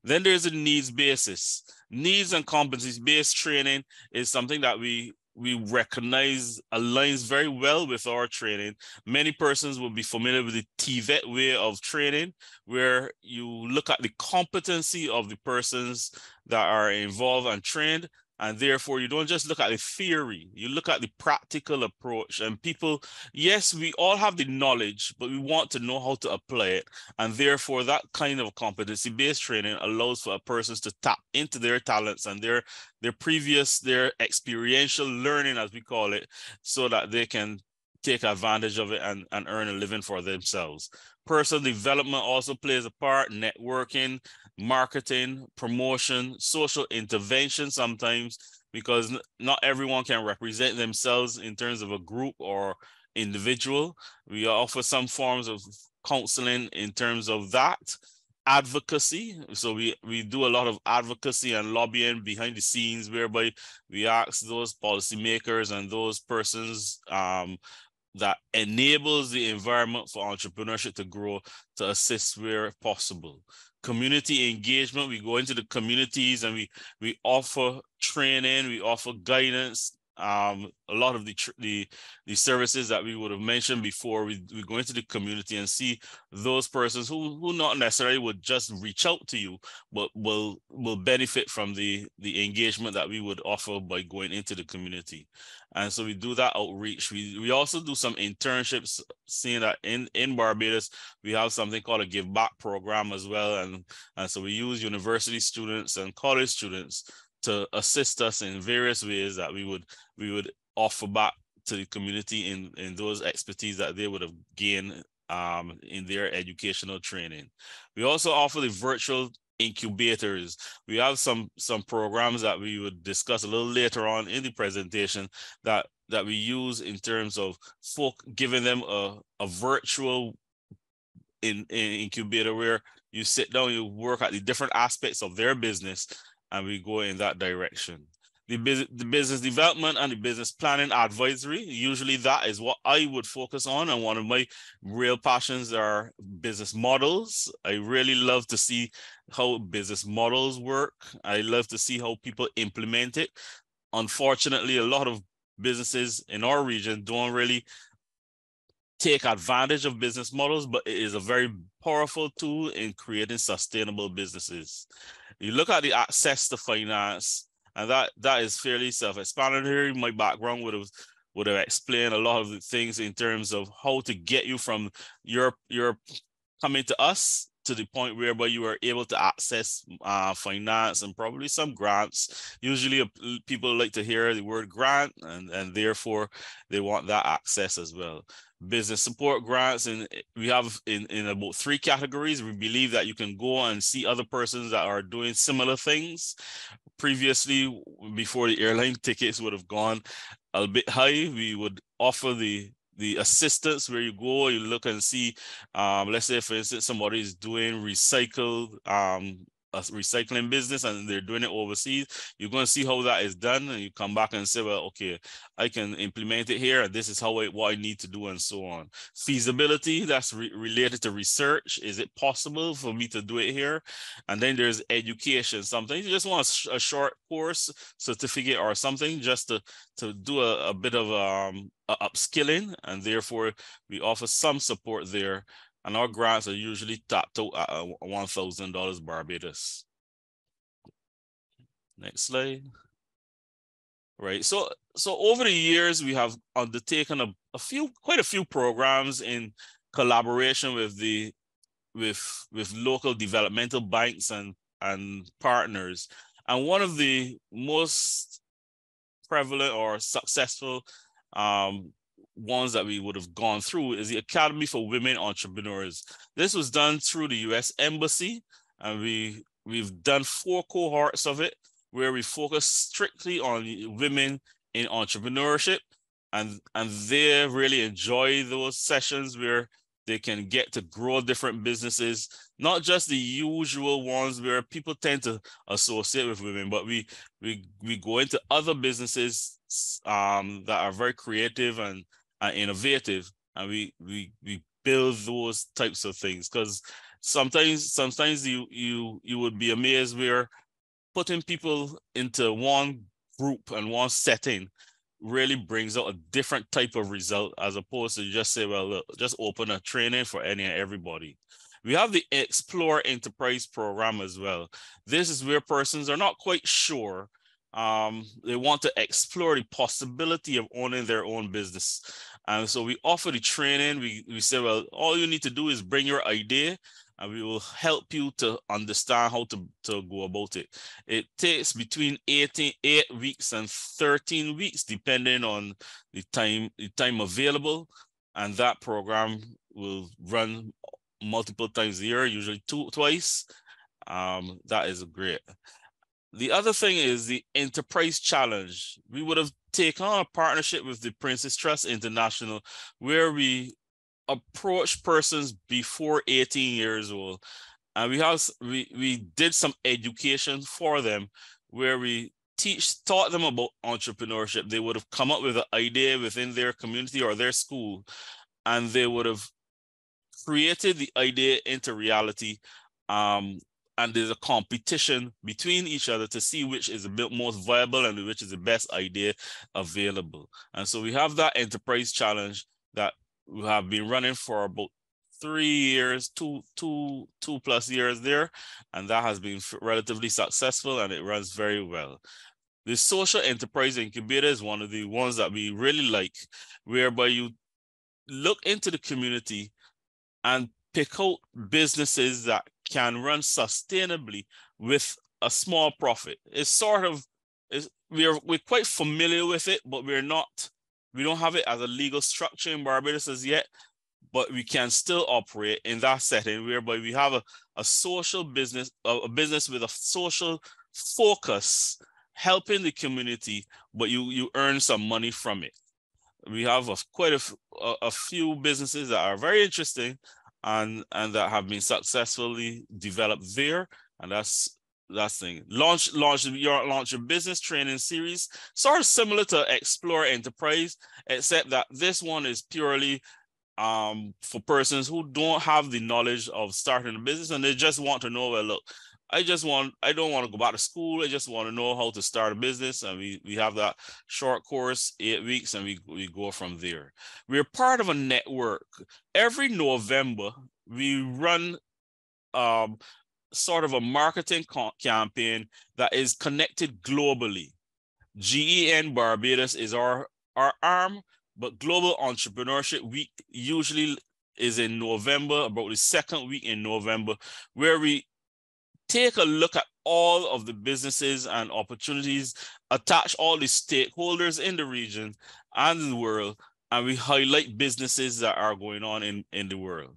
Then there's a needs basis. Needs and competency-based training is something that we recognize aligns very well with our training. Many persons will be familiar with the TVET way of training, where you look at the competency of the persons that are involved and trained, and therefore you don't just look at the theory, you look at the practical approach. And people, yes, we all have the knowledge, but we want to know how to apply it. And therefore that kind of competency-based training allows for a person to tap into their talents and their experiential learning, as we call it, so that they can take advantage of it and earn a living for themselves. Personal development also plays a part, networking, marketing, promotion, social intervention sometimes, because not everyone can represent themselves in terms of a group or individual. We offer some forms of counseling in terms of that. Advocacy, so we do a lot of advocacy and lobbying behind the scenes, whereby we ask those policymakers and those persons that enables the environment for entrepreneurship to grow, to assist where possible. Community engagement, we go into the communities and we offer training, we offer guidance. A lot of the services that we would have mentioned before, we go into the community and see those persons who not necessarily would just reach out to you, but will benefit from the engagement that we would offer by going into the community. And so we do that outreach. We also do some internships, seeing that in Barbados, we have something called a Give Back program as well. And so we use university students and college students to assist us in various ways that we would offer back to the community in those expertise that they would have gained in their educational training. We also offer the virtual incubators. We have some programs that we would discuss a little later on in the presentation that we use in terms of giving them a virtual incubator where you sit down, you work at the different aspects of their business, and we go in that direction. The business development and the business planning advisory, usually that is what I would focus on. And one of my real passions are business models. I really love to see how business models work. I love to see how people implement it. Unfortunately, a lot of businesses in our region don't really take advantage of business models, but it is a very powerful tool in creating sustainable businesses. You look at the access to finance, and that is fairly self-explanatory. My background would have explained a lot of the things in terms of how to get you from your coming to us to the point whereby you are able to access finance and probably some grants. Usually people like to hear the word grant, and therefore they want that access as well. Business support grants, and we have in about 3 categories. We believe that you can go and see other persons that are doing similar things. Previously, before the airline tickets would have gone a bit high, we would offer the assistance where you go, you look and see, let's say for instance, somebody is doing a recycling business and they're doing it overseas. You're going to see how that is done, and you come back and say, well, okay, I can implement it here, and this is what I need to do, and so on. Feasibility, that's related to research. Is it possible for me to do it here? And then there's education. Sometimes you just want a short course, certificate or something, just to do a bit of upskilling, and therefore we offer some support there. And our grants are usually topped out at $1,000 Barbados. Next slide. Right. So over the years, we have undertaken quite a few programs in collaboration with local developmental banks and partners. And one of the most prevalent or successful ones that we would have gone through is the Academy for Women Entrepreneurs. This was done through the U.S. Embassy, and we've done 4 cohorts of it, where we focus strictly on women in entrepreneurship, and they really enjoy those sessions where they can get to grow different businesses, not just the usual ones where people tend to associate with women, but we go into other businesses that are very creative and innovative, and we build those types of things, because sometimes you would be amazed where putting people into one group and one setting really brings out a different type of result, as opposed to just say, well, look, just open a training for any and everybody. We have the Explore Enterprise program as well. This is where persons are not quite sure. They want to explore the possibility of owning their own business. And so we offer the training. We say, well, all you need to do is bring your idea, and we will help you to understand how to go about it. It takes between 8 weeks and 13 weeks, depending on the time available. And that program will run multiple times a year, usually twice. That is great. The other thing is the Enterprise Challenge. We would have taken on a partnership with the Princess Trust International, where we approach persons before 18 years old. And we did some education for them, where we taught them about entrepreneurship. They would have come up with an idea within their community or their school, and they would have created the idea into reality. And there's a competition between each other to see which is a bit most viable and which is the best idea available. And so we have that Enterprise Challenge that we have been running for about 3 years, two plus years there, and that has been relatively successful, and it runs very well. The Social Enterprise Incubator is one of the ones that we really like, whereby you look into the community and pick out businesses that can run sustainably with a small profit. It's sort of, we're quite familiar with it, but we don't have it as a legal structure in Barbados as yet, but we can still operate in that setting, whereby we have a social business, a business with a social focus, helping the community, but you earn some money from it. We have quite a few businesses that are very interesting, and that have been successfully developed there, and that's thing. Launch your business training series, sort of similar to Explore Enterprise, except that this one is purely for persons who don't have the knowledge of starting a business, and they just want to know, well, look, I don't want to go back to school. I just want to know how to start a business. And we have that short course, 8 weeks, and we go from there. We're part of a network. Every November, we run sort of a marketing campaign that is connected globally. GEN Barbados is our arm, but Global Entrepreneurship Week usually is in November, about the second week in November, where we take a look at all of the businesses and opportunities, attach all the stakeholders in the region and the world, and we highlight businesses that are going on in the world.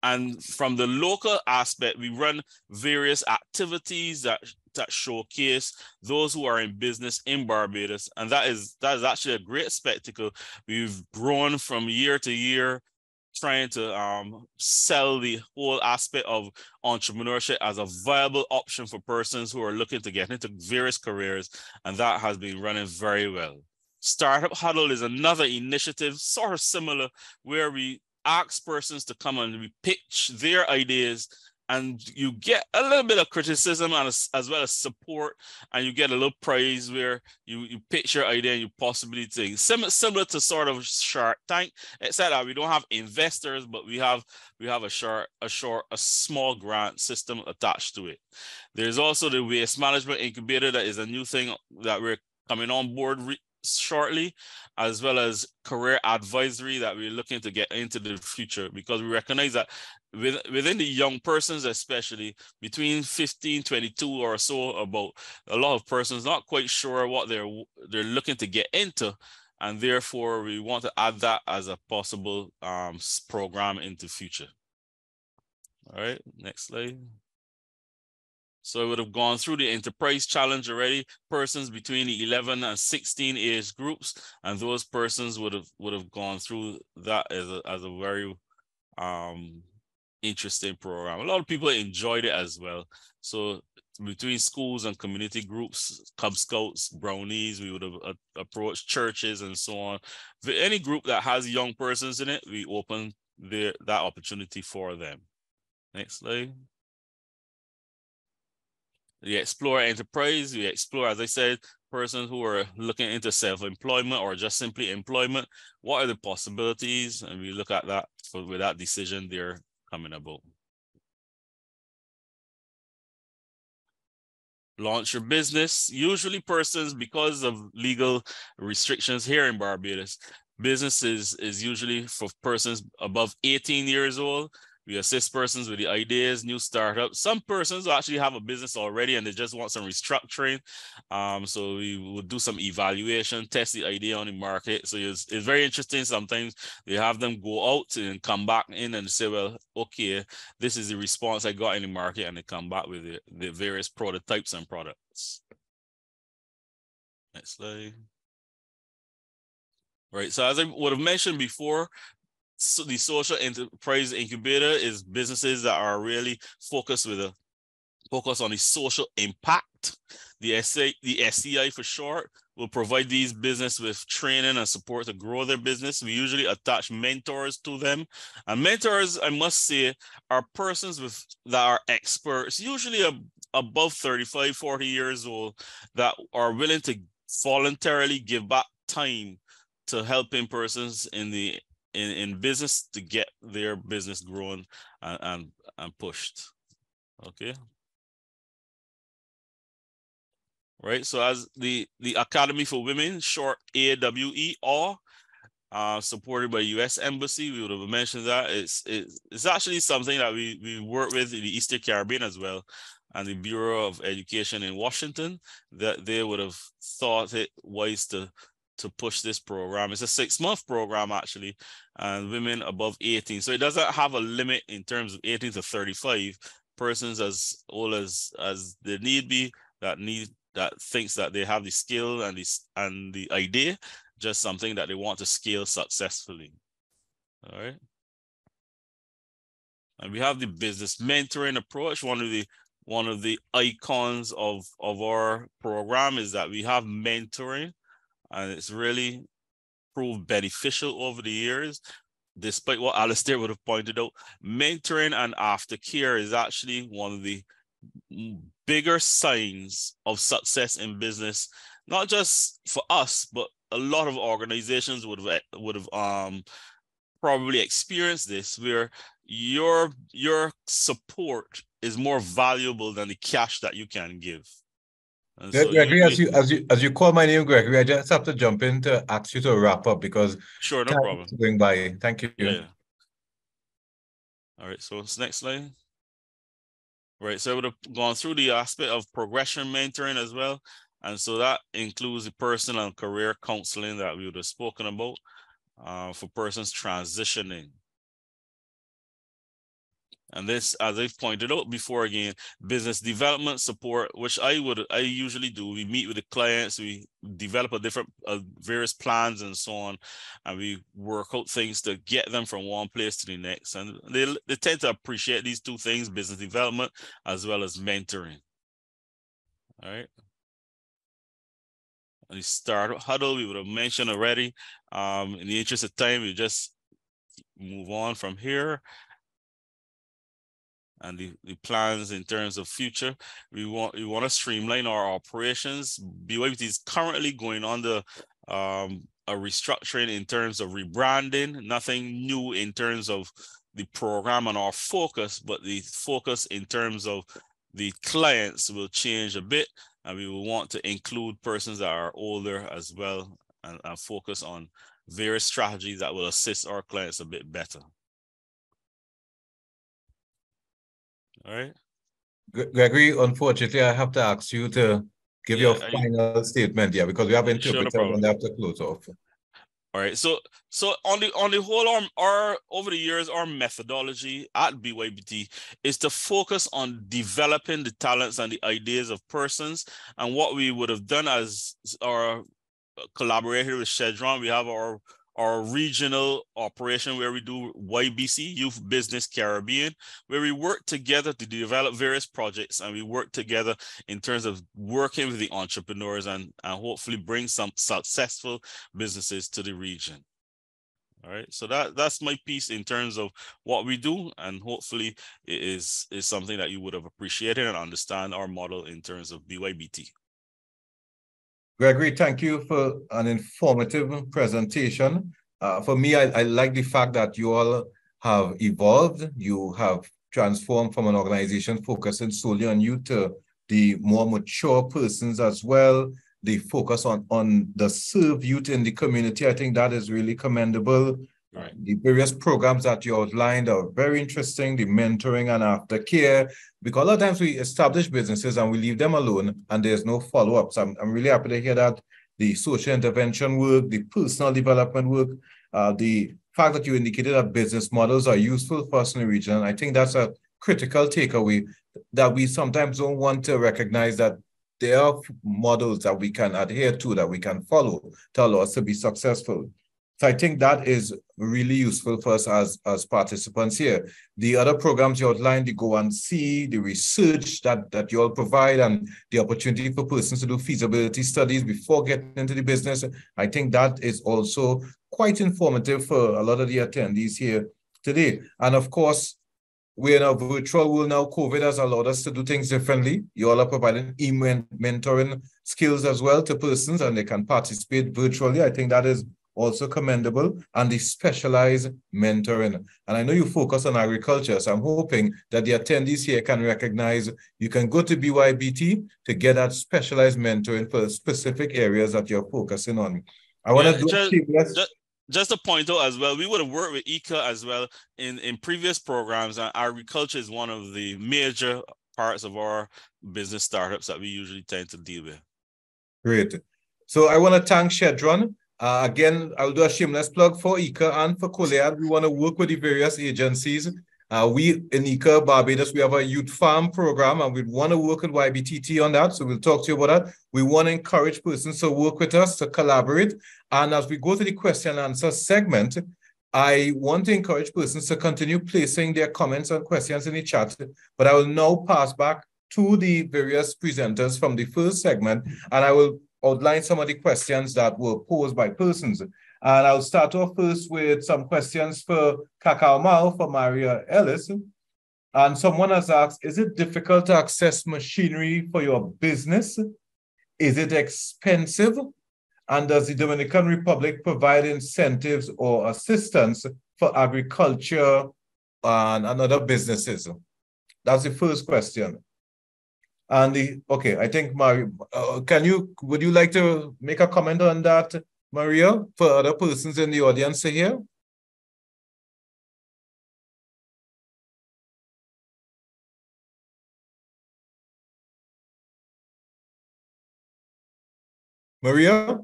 And from the local aspect, we run various activities that showcase those who are in business in Barbados. And that is actually a great spectacle. We've grown from year to year, trying to sell the whole aspect of entrepreneurship as a viable option for persons who are looking to get into various careers, and that has been running very well. Startup Huddle is another initiative, sort of similar, where we ask persons to come and we pitch their ideas, and you get a little bit of criticism and as well as support, and you get a little prize where you pitch your idea and you possibly take similar to sort of Shark Tank, except that we don't have investors, but we have a small grant system attached to it. There's also the Waste Management Incubator, that is a new thing that we're coming on board shortly, as well as career advisory that we're looking to get into the future, because we recognize that within the young persons, especially between 15, 22 or so, about a lot of persons not quite sure what they're looking to get into, and therefore we want to add that as a possible program into future. All right, next slide. So I would have gone through the enterprise challenge already, persons between the 11 and 16 age groups, and those persons would have gone through that as a very interesting program. A lot of people enjoyed it as well. So between schools and community groups, Cub Scouts, Brownies, we would have approached churches and so on. For any group that has young persons in it, we open that opportunity for them. Next slide. We explore enterprise. We explore, as I said, persons who are looking into self-employment or just simply employment. What are the possibilities? And we look at that with that decision they're coming about. Launch your business. Usually persons, because of legal restrictions here in Barbados, business is usually for persons above 18 years old. We assist persons with the ideas, new startups. Some persons actually have a business already and they just want some restructuring. So we would do some evaluation, test the idea on the market. So it's very interesting. Sometimes they have them go out and come back in and say, well, okay, this is the response I got in the market, and they come back with the various prototypes and products. Next slide. Right, so as I would have mentioned before, so the social enterprise incubator is businesses that are really focused on the social impact. The SCI for short will provide these businesses with training and support to grow their business. We usually attach mentors to them, and mentors, I must say, are persons that are experts, usually above 35, 40 years old, that are willing to voluntarily give back time to helping persons in business to get their business grown and pushed. Okay. Right. So as the Academy for Women, short AWE, supported by U.S. Embassy, we would have mentioned that it's actually something that we work with in the Eastern Caribbean as well, and the Bureau of Education in Washington, that they would have thought it wise to push this program. It's a 6-month program actually, and women above 18. So it doesn't have a limit in terms of 18 to 35 persons as old as they need be, that thinks that they have the skill and the idea, just something that they want to scale successfully. All right. And we have the business mentoring approach. One of the icons of our program is that we have mentoring, and it's really proved beneficial over the years. Despite what Allister would have pointed out, mentoring and aftercare is actually one of the bigger signs of success in business, not just for us, but a lot of organizations would have probably experienced this, where your support is more valuable than the cash that you can give. And so Gregory, as you call my name, Gregory, I just have to jump in to ask you to wrap up because sure, no time problem. is going by. Thank you. Yeah. All right, so next slide. Right, so I would have gone through the aspect of progression mentoring as well. And so that includes the personal and career counseling that we would have spoken about for persons transitioning. And this, as I've pointed out before, again, business development support, which I usually do. We meet with the clients, we develop various plans and so on, and we work out things to get them from one place to the next. And they tend to appreciate these two things, business development as well as mentoring. All right. And the startup huddle, we would have mentioned already. In the interest of time, we just move on from here. And the plans in terms of future, we want to streamline our operations. BYBT is currently going under a restructuring in terms of rebranding. Nothing new in terms of the program and our focus, but the focus in terms of the clients will change a bit, and we will want to include persons that are older as well, and focus on various strategies that will assist our clients a bit better. All right. Gregory, unfortunately, I have to ask you to give your final statement here because we have interpreters and they have to close off. All right. So on the whole, our over the years, our methodology at BYBT is to focus on developing the talents and the ideas of persons. And what we would have done as our collaborator with Shedron, we have our regional operation where we do YBC, Youth Business Caribbean, where we work together to develop various projects, and we work together in terms of working with the entrepreneurs and hopefully bring some successful businesses to the region. All right, so that's my piece in terms of what we do, and hopefully it is something that you would have appreciated and understand our model in terms of BYBT. Gregory, thank you for an informative presentation. For me, I like the fact that you all have evolved. You have transformed from an organization focusing solely on youth to the more mature persons as well. The focus on the served youth in the community. I think that is really commendable. Right. The various programs that you outlined are very interesting, the mentoring and aftercare, because a lot of times we establish businesses and we leave them alone and there's no follow-up. So I'm really happy to hear that the social intervention work, the personal development work, the fact that you indicated that business models are useful for us in the region. I think that's a critical takeaway that we sometimes don't want to recognize, that there are models that we can adhere to, that we can follow to allow us to be successful. So I think that is really useful for us as participants here. The other programs you outlined, the Go and See, the research that you all provide, and the opportunity for persons to do feasibility studies before getting into the business, I think that is also quite informative for a lot of the attendees here today. And of course, we're in a virtual world now. COVID has allowed us to do things differently. You all are providing mentoring skills as well to persons, and they can participate virtually. I think that is also commendable, and the specialized mentoring. And I know you focus on agriculture, so I'm hoping that the attendees here can recognize you can go to BYBT to get that specialized mentoring for specific areas that you're focusing on. I want to do just to point out as well, we would have worked with IICA as well in previous programs, and agriculture is one of the major parts of our business startups that we usually tend to deal with. Great. So I want to thank Shedron. Again, I'll do a shameless plug for IICA and for COLEAD. We want to work with the various agencies. We in IICA, Barbados, we have a youth farm program, and we want to work with YBTT on that. So we'll talk to you about that. We want to encourage persons to work with us, to collaborate. And as we go to the question and answer segment, I want to encourage persons to continue placing their comments and questions in the chat. But I will now pass back to the various presenters from the first segment, and I will outline some of the questions that were posed by persons. And I'll start off first with some questions for Cacao for Maria Ellis. And someone has asked, is it difficult to access machinery for your business? Is it expensive? And does the Dominican Republic provide incentives or assistance for agriculture and other businesses? That's the first question. And okay, I think Maria, would you like to make a comment on that, Maria, for other persons in the audience here? Maria?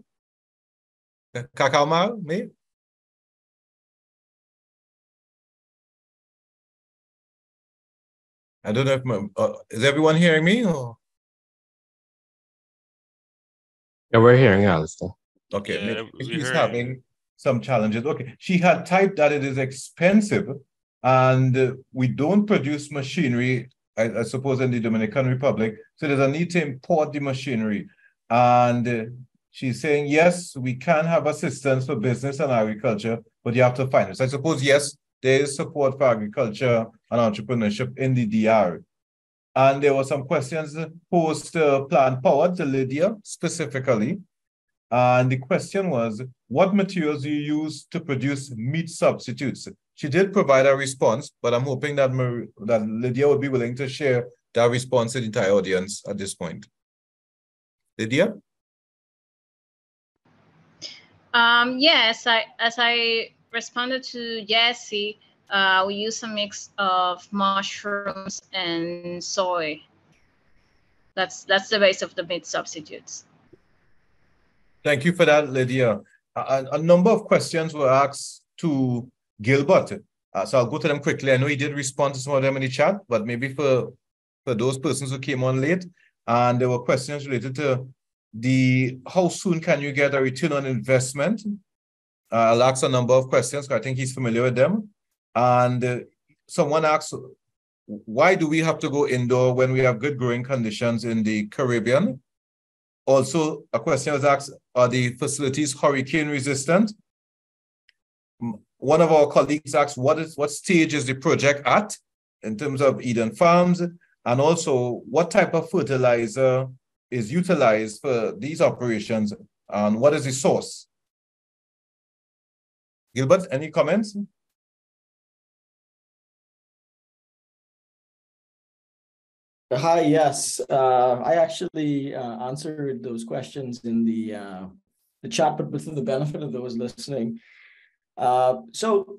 Cacao, me? I don't know if is everyone hearing me? Or? Yeah, we're hearing Allister. Okay, Yeah, maybe she's having some challenges. Okay, she had typed that it is expensive and we don't produce machinery, I suppose, in the Dominican Republic. So there's a need to import the machinery. And she's saying, yes, we can have assistance for business and agriculture, but you have to find it. So I suppose, yes, there is support for agriculture and entrepreneurship in the DR. And there were some questions posed to Plant Power, to Lidia specifically. And the question was, what materials do you use to produce meat substitutes? She did provide a response, but I'm hoping that Lidia would be willing to share that response to the entire audience at this point. Lidia? Yes, as I responded to Jessie, we use a mix of mushrooms and soy. That's the base of the meat substitutes. Thank you for that, Lidia. A number of questions were asked to Gilbert. So I'll go to them quickly. I know he did respond to some of them in the chat, but maybe for those persons who came on late, and there were questions related to how soon can you get a return on investment? I'll ask a number of questions, because I think he's familiar with them. And someone asked, why do we have to go indoor when we have good growing conditions in the Caribbean? Also, a question was asked, are the facilities hurricane resistant? One of our colleagues asked, what stage is the project at in terms of Eeden Farms? And also, what type of fertilizer is utilized for these operations? And what is the source? Gilbert, any comments? Hi, yes. I actually answered those questions in the chat, but with the benefit of those listening. So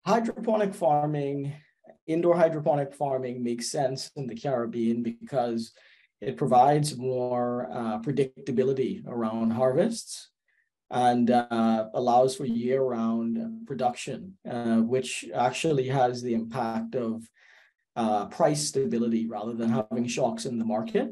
hydroponic farming, indoor hydroponic farming makes sense in the Caribbean because it provides more predictability around harvests and allows for year-round production, which actually has the impact of price stability rather than having shocks in the market.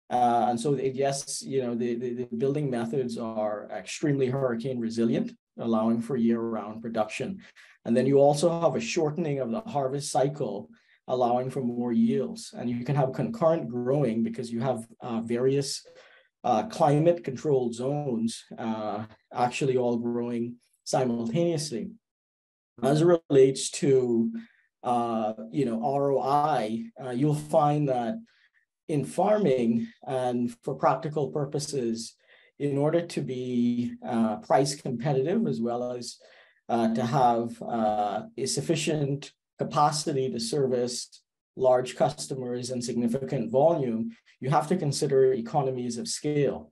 And so, yes, the building methods are extremely hurricane resilient, allowing for year-round production. And then you also have a shortening of the harvest cycle, allowing for more yields. And you can have concurrent growing because you have various climate-controlled zones actually all growing simultaneously. As it relates to ROI, you'll find that in farming and for practical purposes, in order to be price competitive as well as to have a sufficient capacity to service large customers and significant volume, you have to consider economies of scale.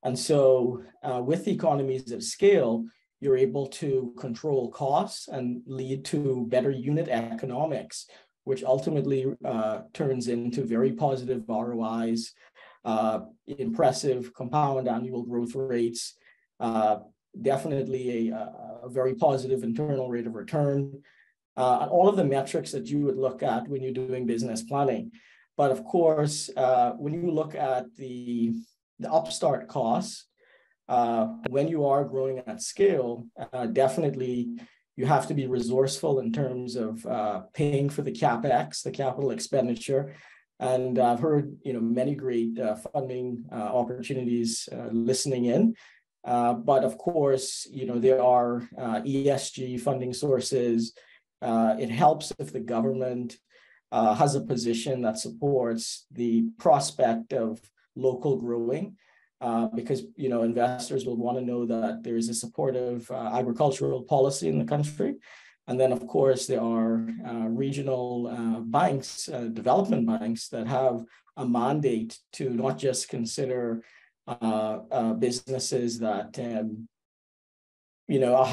And so with economies of scale, you're able to control costs and lead to better unit economics, which ultimately turns into very positive ROIs, impressive compound annual growth rates, definitely a very positive internal rate of return, and all of the metrics that you would look at when you're doing business planning. But of course, when you look at the upstart costs, when you are growing at scale, definitely you have to be resourceful in terms of paying for the CapEx, the capital expenditure. And I've heard many great funding opportunities listening in. But of course, there are ESG funding sources it helps if the government has a position that supports the prospect of local growing, because investors will want to know that there is a supportive agricultural policy in the country. And then, of course, there are regional banks, development banks, that have a mandate to not just consider businesses that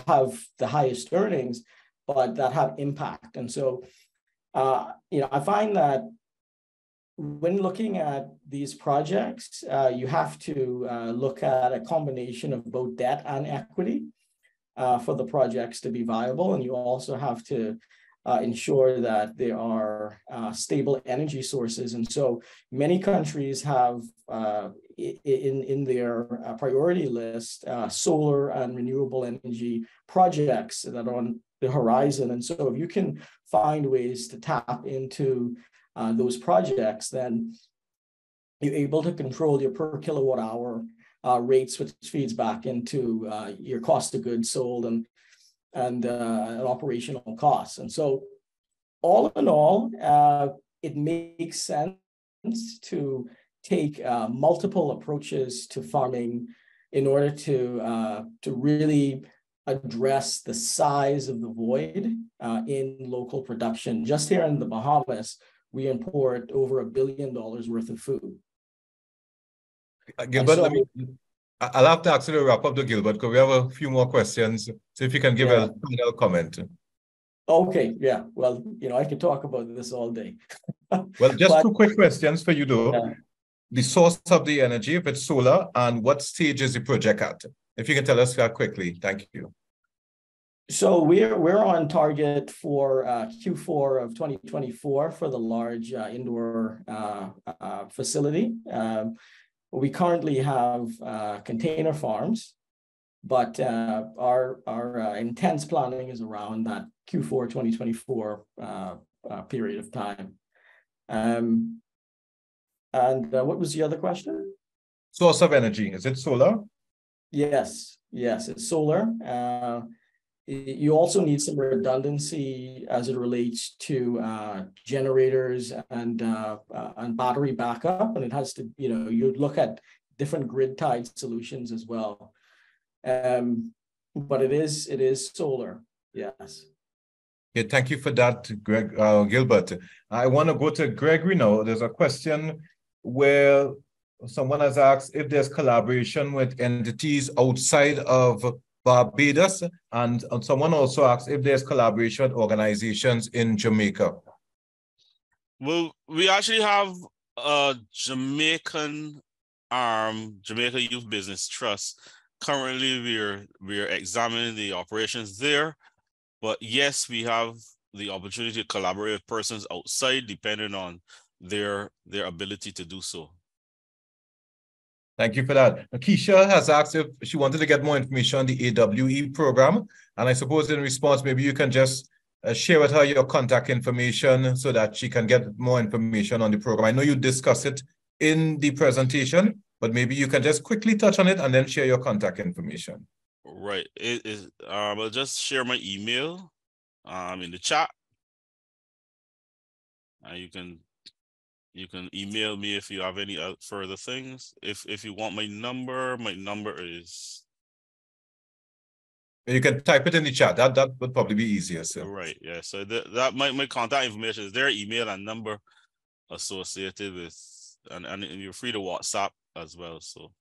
have the highest earnings, but that have impact. And so, I find that when looking at these projects, you have to look at a combination of both debt and equity for the projects to be viable. And you also have to ensure that there are stable energy sources. And so many countries have in their priority list solar and renewable energy projects that are on the horizon. And so if you can find ways to tap into those projects, then you're able to control your per kilowatt hour rates, which feeds back into your cost of goods sold and operational costs. And so all in all, it makes sense to take multiple approaches to farming in order to really address the size of the void in local production. Just here in the Bahamas, we import over $1 billion worth of food. Gilbert, I'll have to actually wrap up the Gilbert because we have a few more questions. So if you can give a final comment. Okay, yeah. Well, I could talk about this all day. Well, just two quick questions for you though. Yeah. The source of the energy, if it's solar, and what stage is the project at? If you can tell us that quickly, thank you. So we're on target for Q4 of 2024 for the large indoor facility. We currently have container farms, but our intense planning is around that Q4 2024 period of time. And what was the other question? Source of energy, is it solar? Yes, it's solar. You also need some redundancy as it relates to generators and battery backup, and it has to, you look at different grid-tied solutions as well. But it is solar, yes. Yeah, thank you for that, Gilbert. I want to go to Gregory now. There's a question where someone has asked if there's collaboration with entities outside of Barbados, and someone also asked if there's collaboration with organizations in Jamaica. Well, we actually have a Jamaican Jamaica Youth Business Trust. Currently, we're examining the operations there, but yes, we have the opportunity to collaborate with persons outside, depending on their ability to do so. Thank you for that. Keisha has asked if she wanted to get more information on the AWE program. And I suppose in response, maybe you can just share with her your contact information so that she can get more information on the program. I know you discussed it in the presentation, but maybe you can just quickly touch on it and then share your contact information. Right. I'll just share my email in the chat. You can email me if you have any further things. If you want my number is... You can type it in the chat. That would probably be easier. So. Right, yeah. So that my contact information is their email and number associated with, and you're free to WhatsApp as well. So.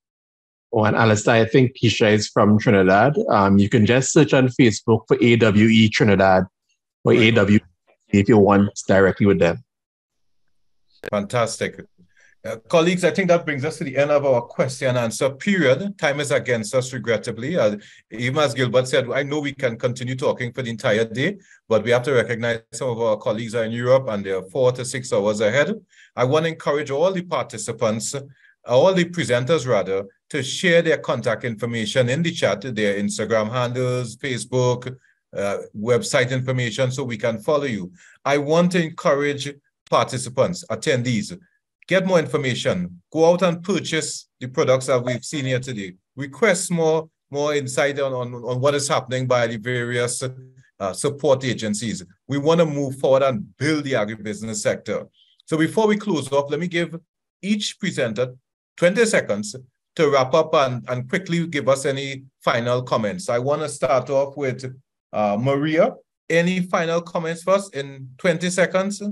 Oh, and Allister, I think Teesha is from Trinidad. You can just search on Facebook for AWE Trinidad or AWE if you want directly with them. Fantastic. Colleagues, I think that brings us to the end of our question and answer period. Time is against us, regrettably. Even as Gilbert said, I know we can continue talking for the entire day, but we have to recognize some of our colleagues are in Europe and they're 4 to 6 hours ahead. I want to encourage all the participants, all the presenters rather, to share their contact information in the chat, their Instagram handles, Facebook, website information, so we can follow you. I want to encourage participants, attendees, get more information, go out and purchase the products that we've seen here today. Request more insight on what is happening by the various support agencies. We want to move forward and build the agribusiness sector. So before we close off, let me give each presenter 20 seconds to wrap up and quickly give us any final comments. I want to start off with Maria. Any final comments first in 20 seconds?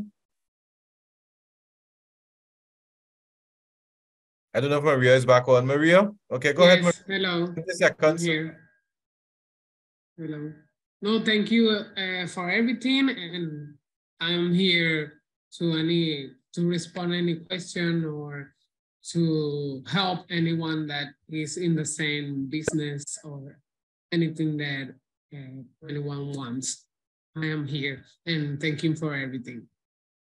I don't know if Maria is back on. Maria? Okay, go ahead, Maria. Hello. 20 seconds. I'm here. Hello. No, thank you for everything. And I'm here to respond any question or to help anyone that is in the same business or anything that anyone wants. I am here and thank you for everything.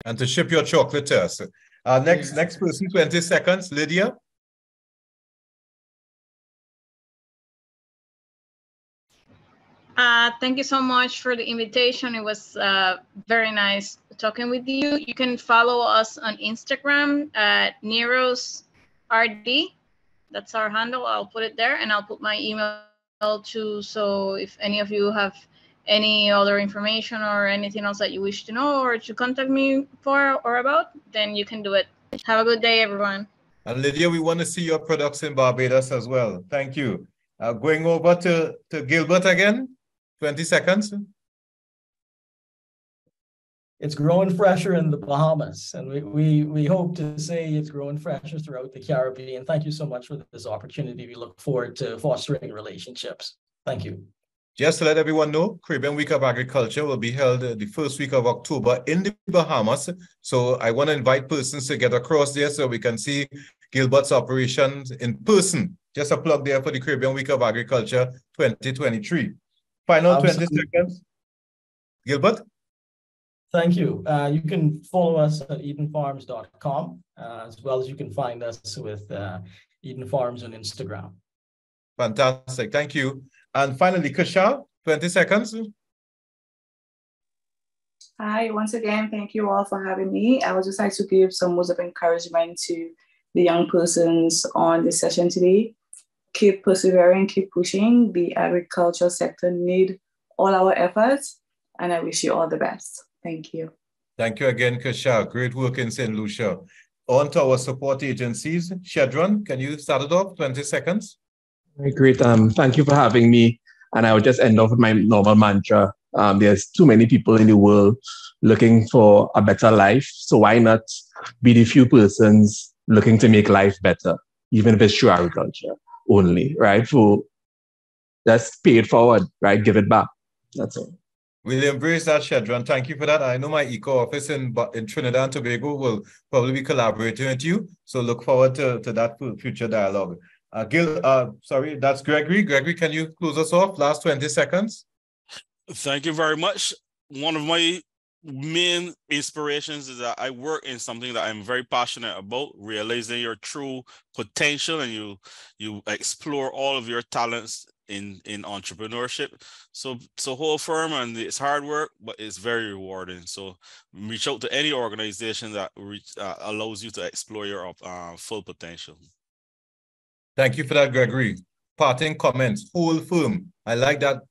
And to ship your chocolate to us. Next person, 20 seconds, Lidia. Thank you so much for the invitation. It was very nice talking with you. You can follow us on Instagram at Nero's RD. That's our handle. I'll put it there, and I'll put my email too. So if any of you have any other information or anything else that you wish to know or to contact me for or about, then you can do it. Have a good day, everyone. And Lidia, we want to see your products in Barbados as well. Thank you. Going over to Gilbert again, 20 seconds. It's growing fresher in the Bahamas, and we hope to say it's growing fresher throughout the Caribbean. Thank you so much for this opportunity. We look forward to fostering relationships. Thank you. Just to let everyone know, Caribbean Week of Agriculture will be held the first week of October in the Bahamas. So I want to invite persons to get across there so we can see Gilbert's operations in person. Just a plug there for the Caribbean Week of Agriculture 2023. Final 20 seconds. Gilbert? Thank you. You can follow us at EdenFarms.com, as well as you can find us with Eden Farms on Instagram. Fantastic. Thank you. And finally, Kashar, 20 seconds. Hi, once again, thank you all for having me. I would just like to give some words of encouragement to the young persons on this session today. Keep persevering, keep pushing. The agriculture sector needs all our efforts, and I wish you all the best. Thank you. Thank you again, Kashar. Great work in St. Lucia. On to our support agencies. Shedron, can you start it off? 20 seconds. Great. Thank you for having me. And I would just end off with my normal mantra. There's too many people in the world looking for a better life. So why not be the few persons looking to make life better, even if it's through agriculture only, right? So let's pay it forward, right? Give it back. That's all. We'll embrace that, Shedron. Thank you for that. I know my IICA office in Trinidad and Tobago will probably be collaborating with you. So look forward to that future dialogue. Sorry, that's Gregory. Gregory, can you close us off? Last 20 seconds. Thank you very much. One of my main inspirations is that I work in something that I'm very passionate about, realizing your true potential, and you explore all of your talents in entrepreneurship. So whole firm, and it's hard work, but it's very rewarding. So reach out to any organization that allows you to explore your full potential. Thank you for that, Gregory. Parting comments, whole firm. I like that.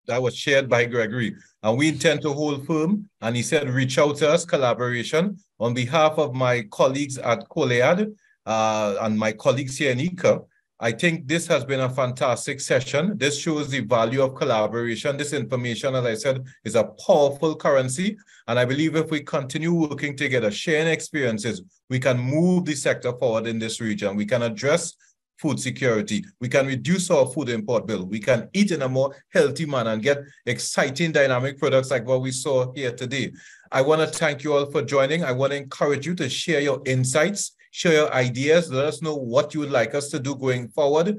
That was shared by Gregory. And we intend to hold firm. And he said, reach out to us, collaboration. On behalf of my colleagues at COLEAD and my colleagues here in IICA, I think this has been a fantastic session. This shows the value of collaboration. This information, as I said, is a powerful currency. And I believe if we continue working together, sharing experiences, we can move the sector forward in this region. We can address food security. We can reduce our food import bill. We can eat in a more healthy manner and get exciting dynamic products like what we saw here today. I want to thank you all for joining. I want to encourage you to share your insights, share your ideas. Let us know what you would like us to do going forward.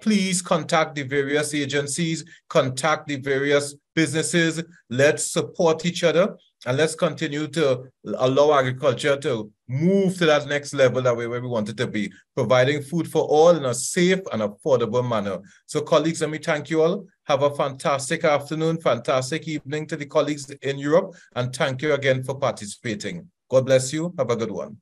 Please contact the various agencies, contact the various businesses. Let's support each other. And let's continue to allow agriculture to move to that next level that where we want it to be, providing food for all in a safe and affordable manner. So colleagues, let me thank you all. Have a fantastic afternoon, fantastic evening to the colleagues in Europe. And thank you again for participating. God bless you. Have a good one.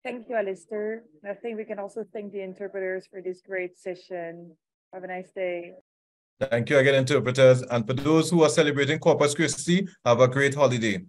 Thank you, Allister. I think we can also thank the interpreters for this great session. Have a nice day. Thank you again, interpreters. And for those who are celebrating Corpus Christi, have a great holiday.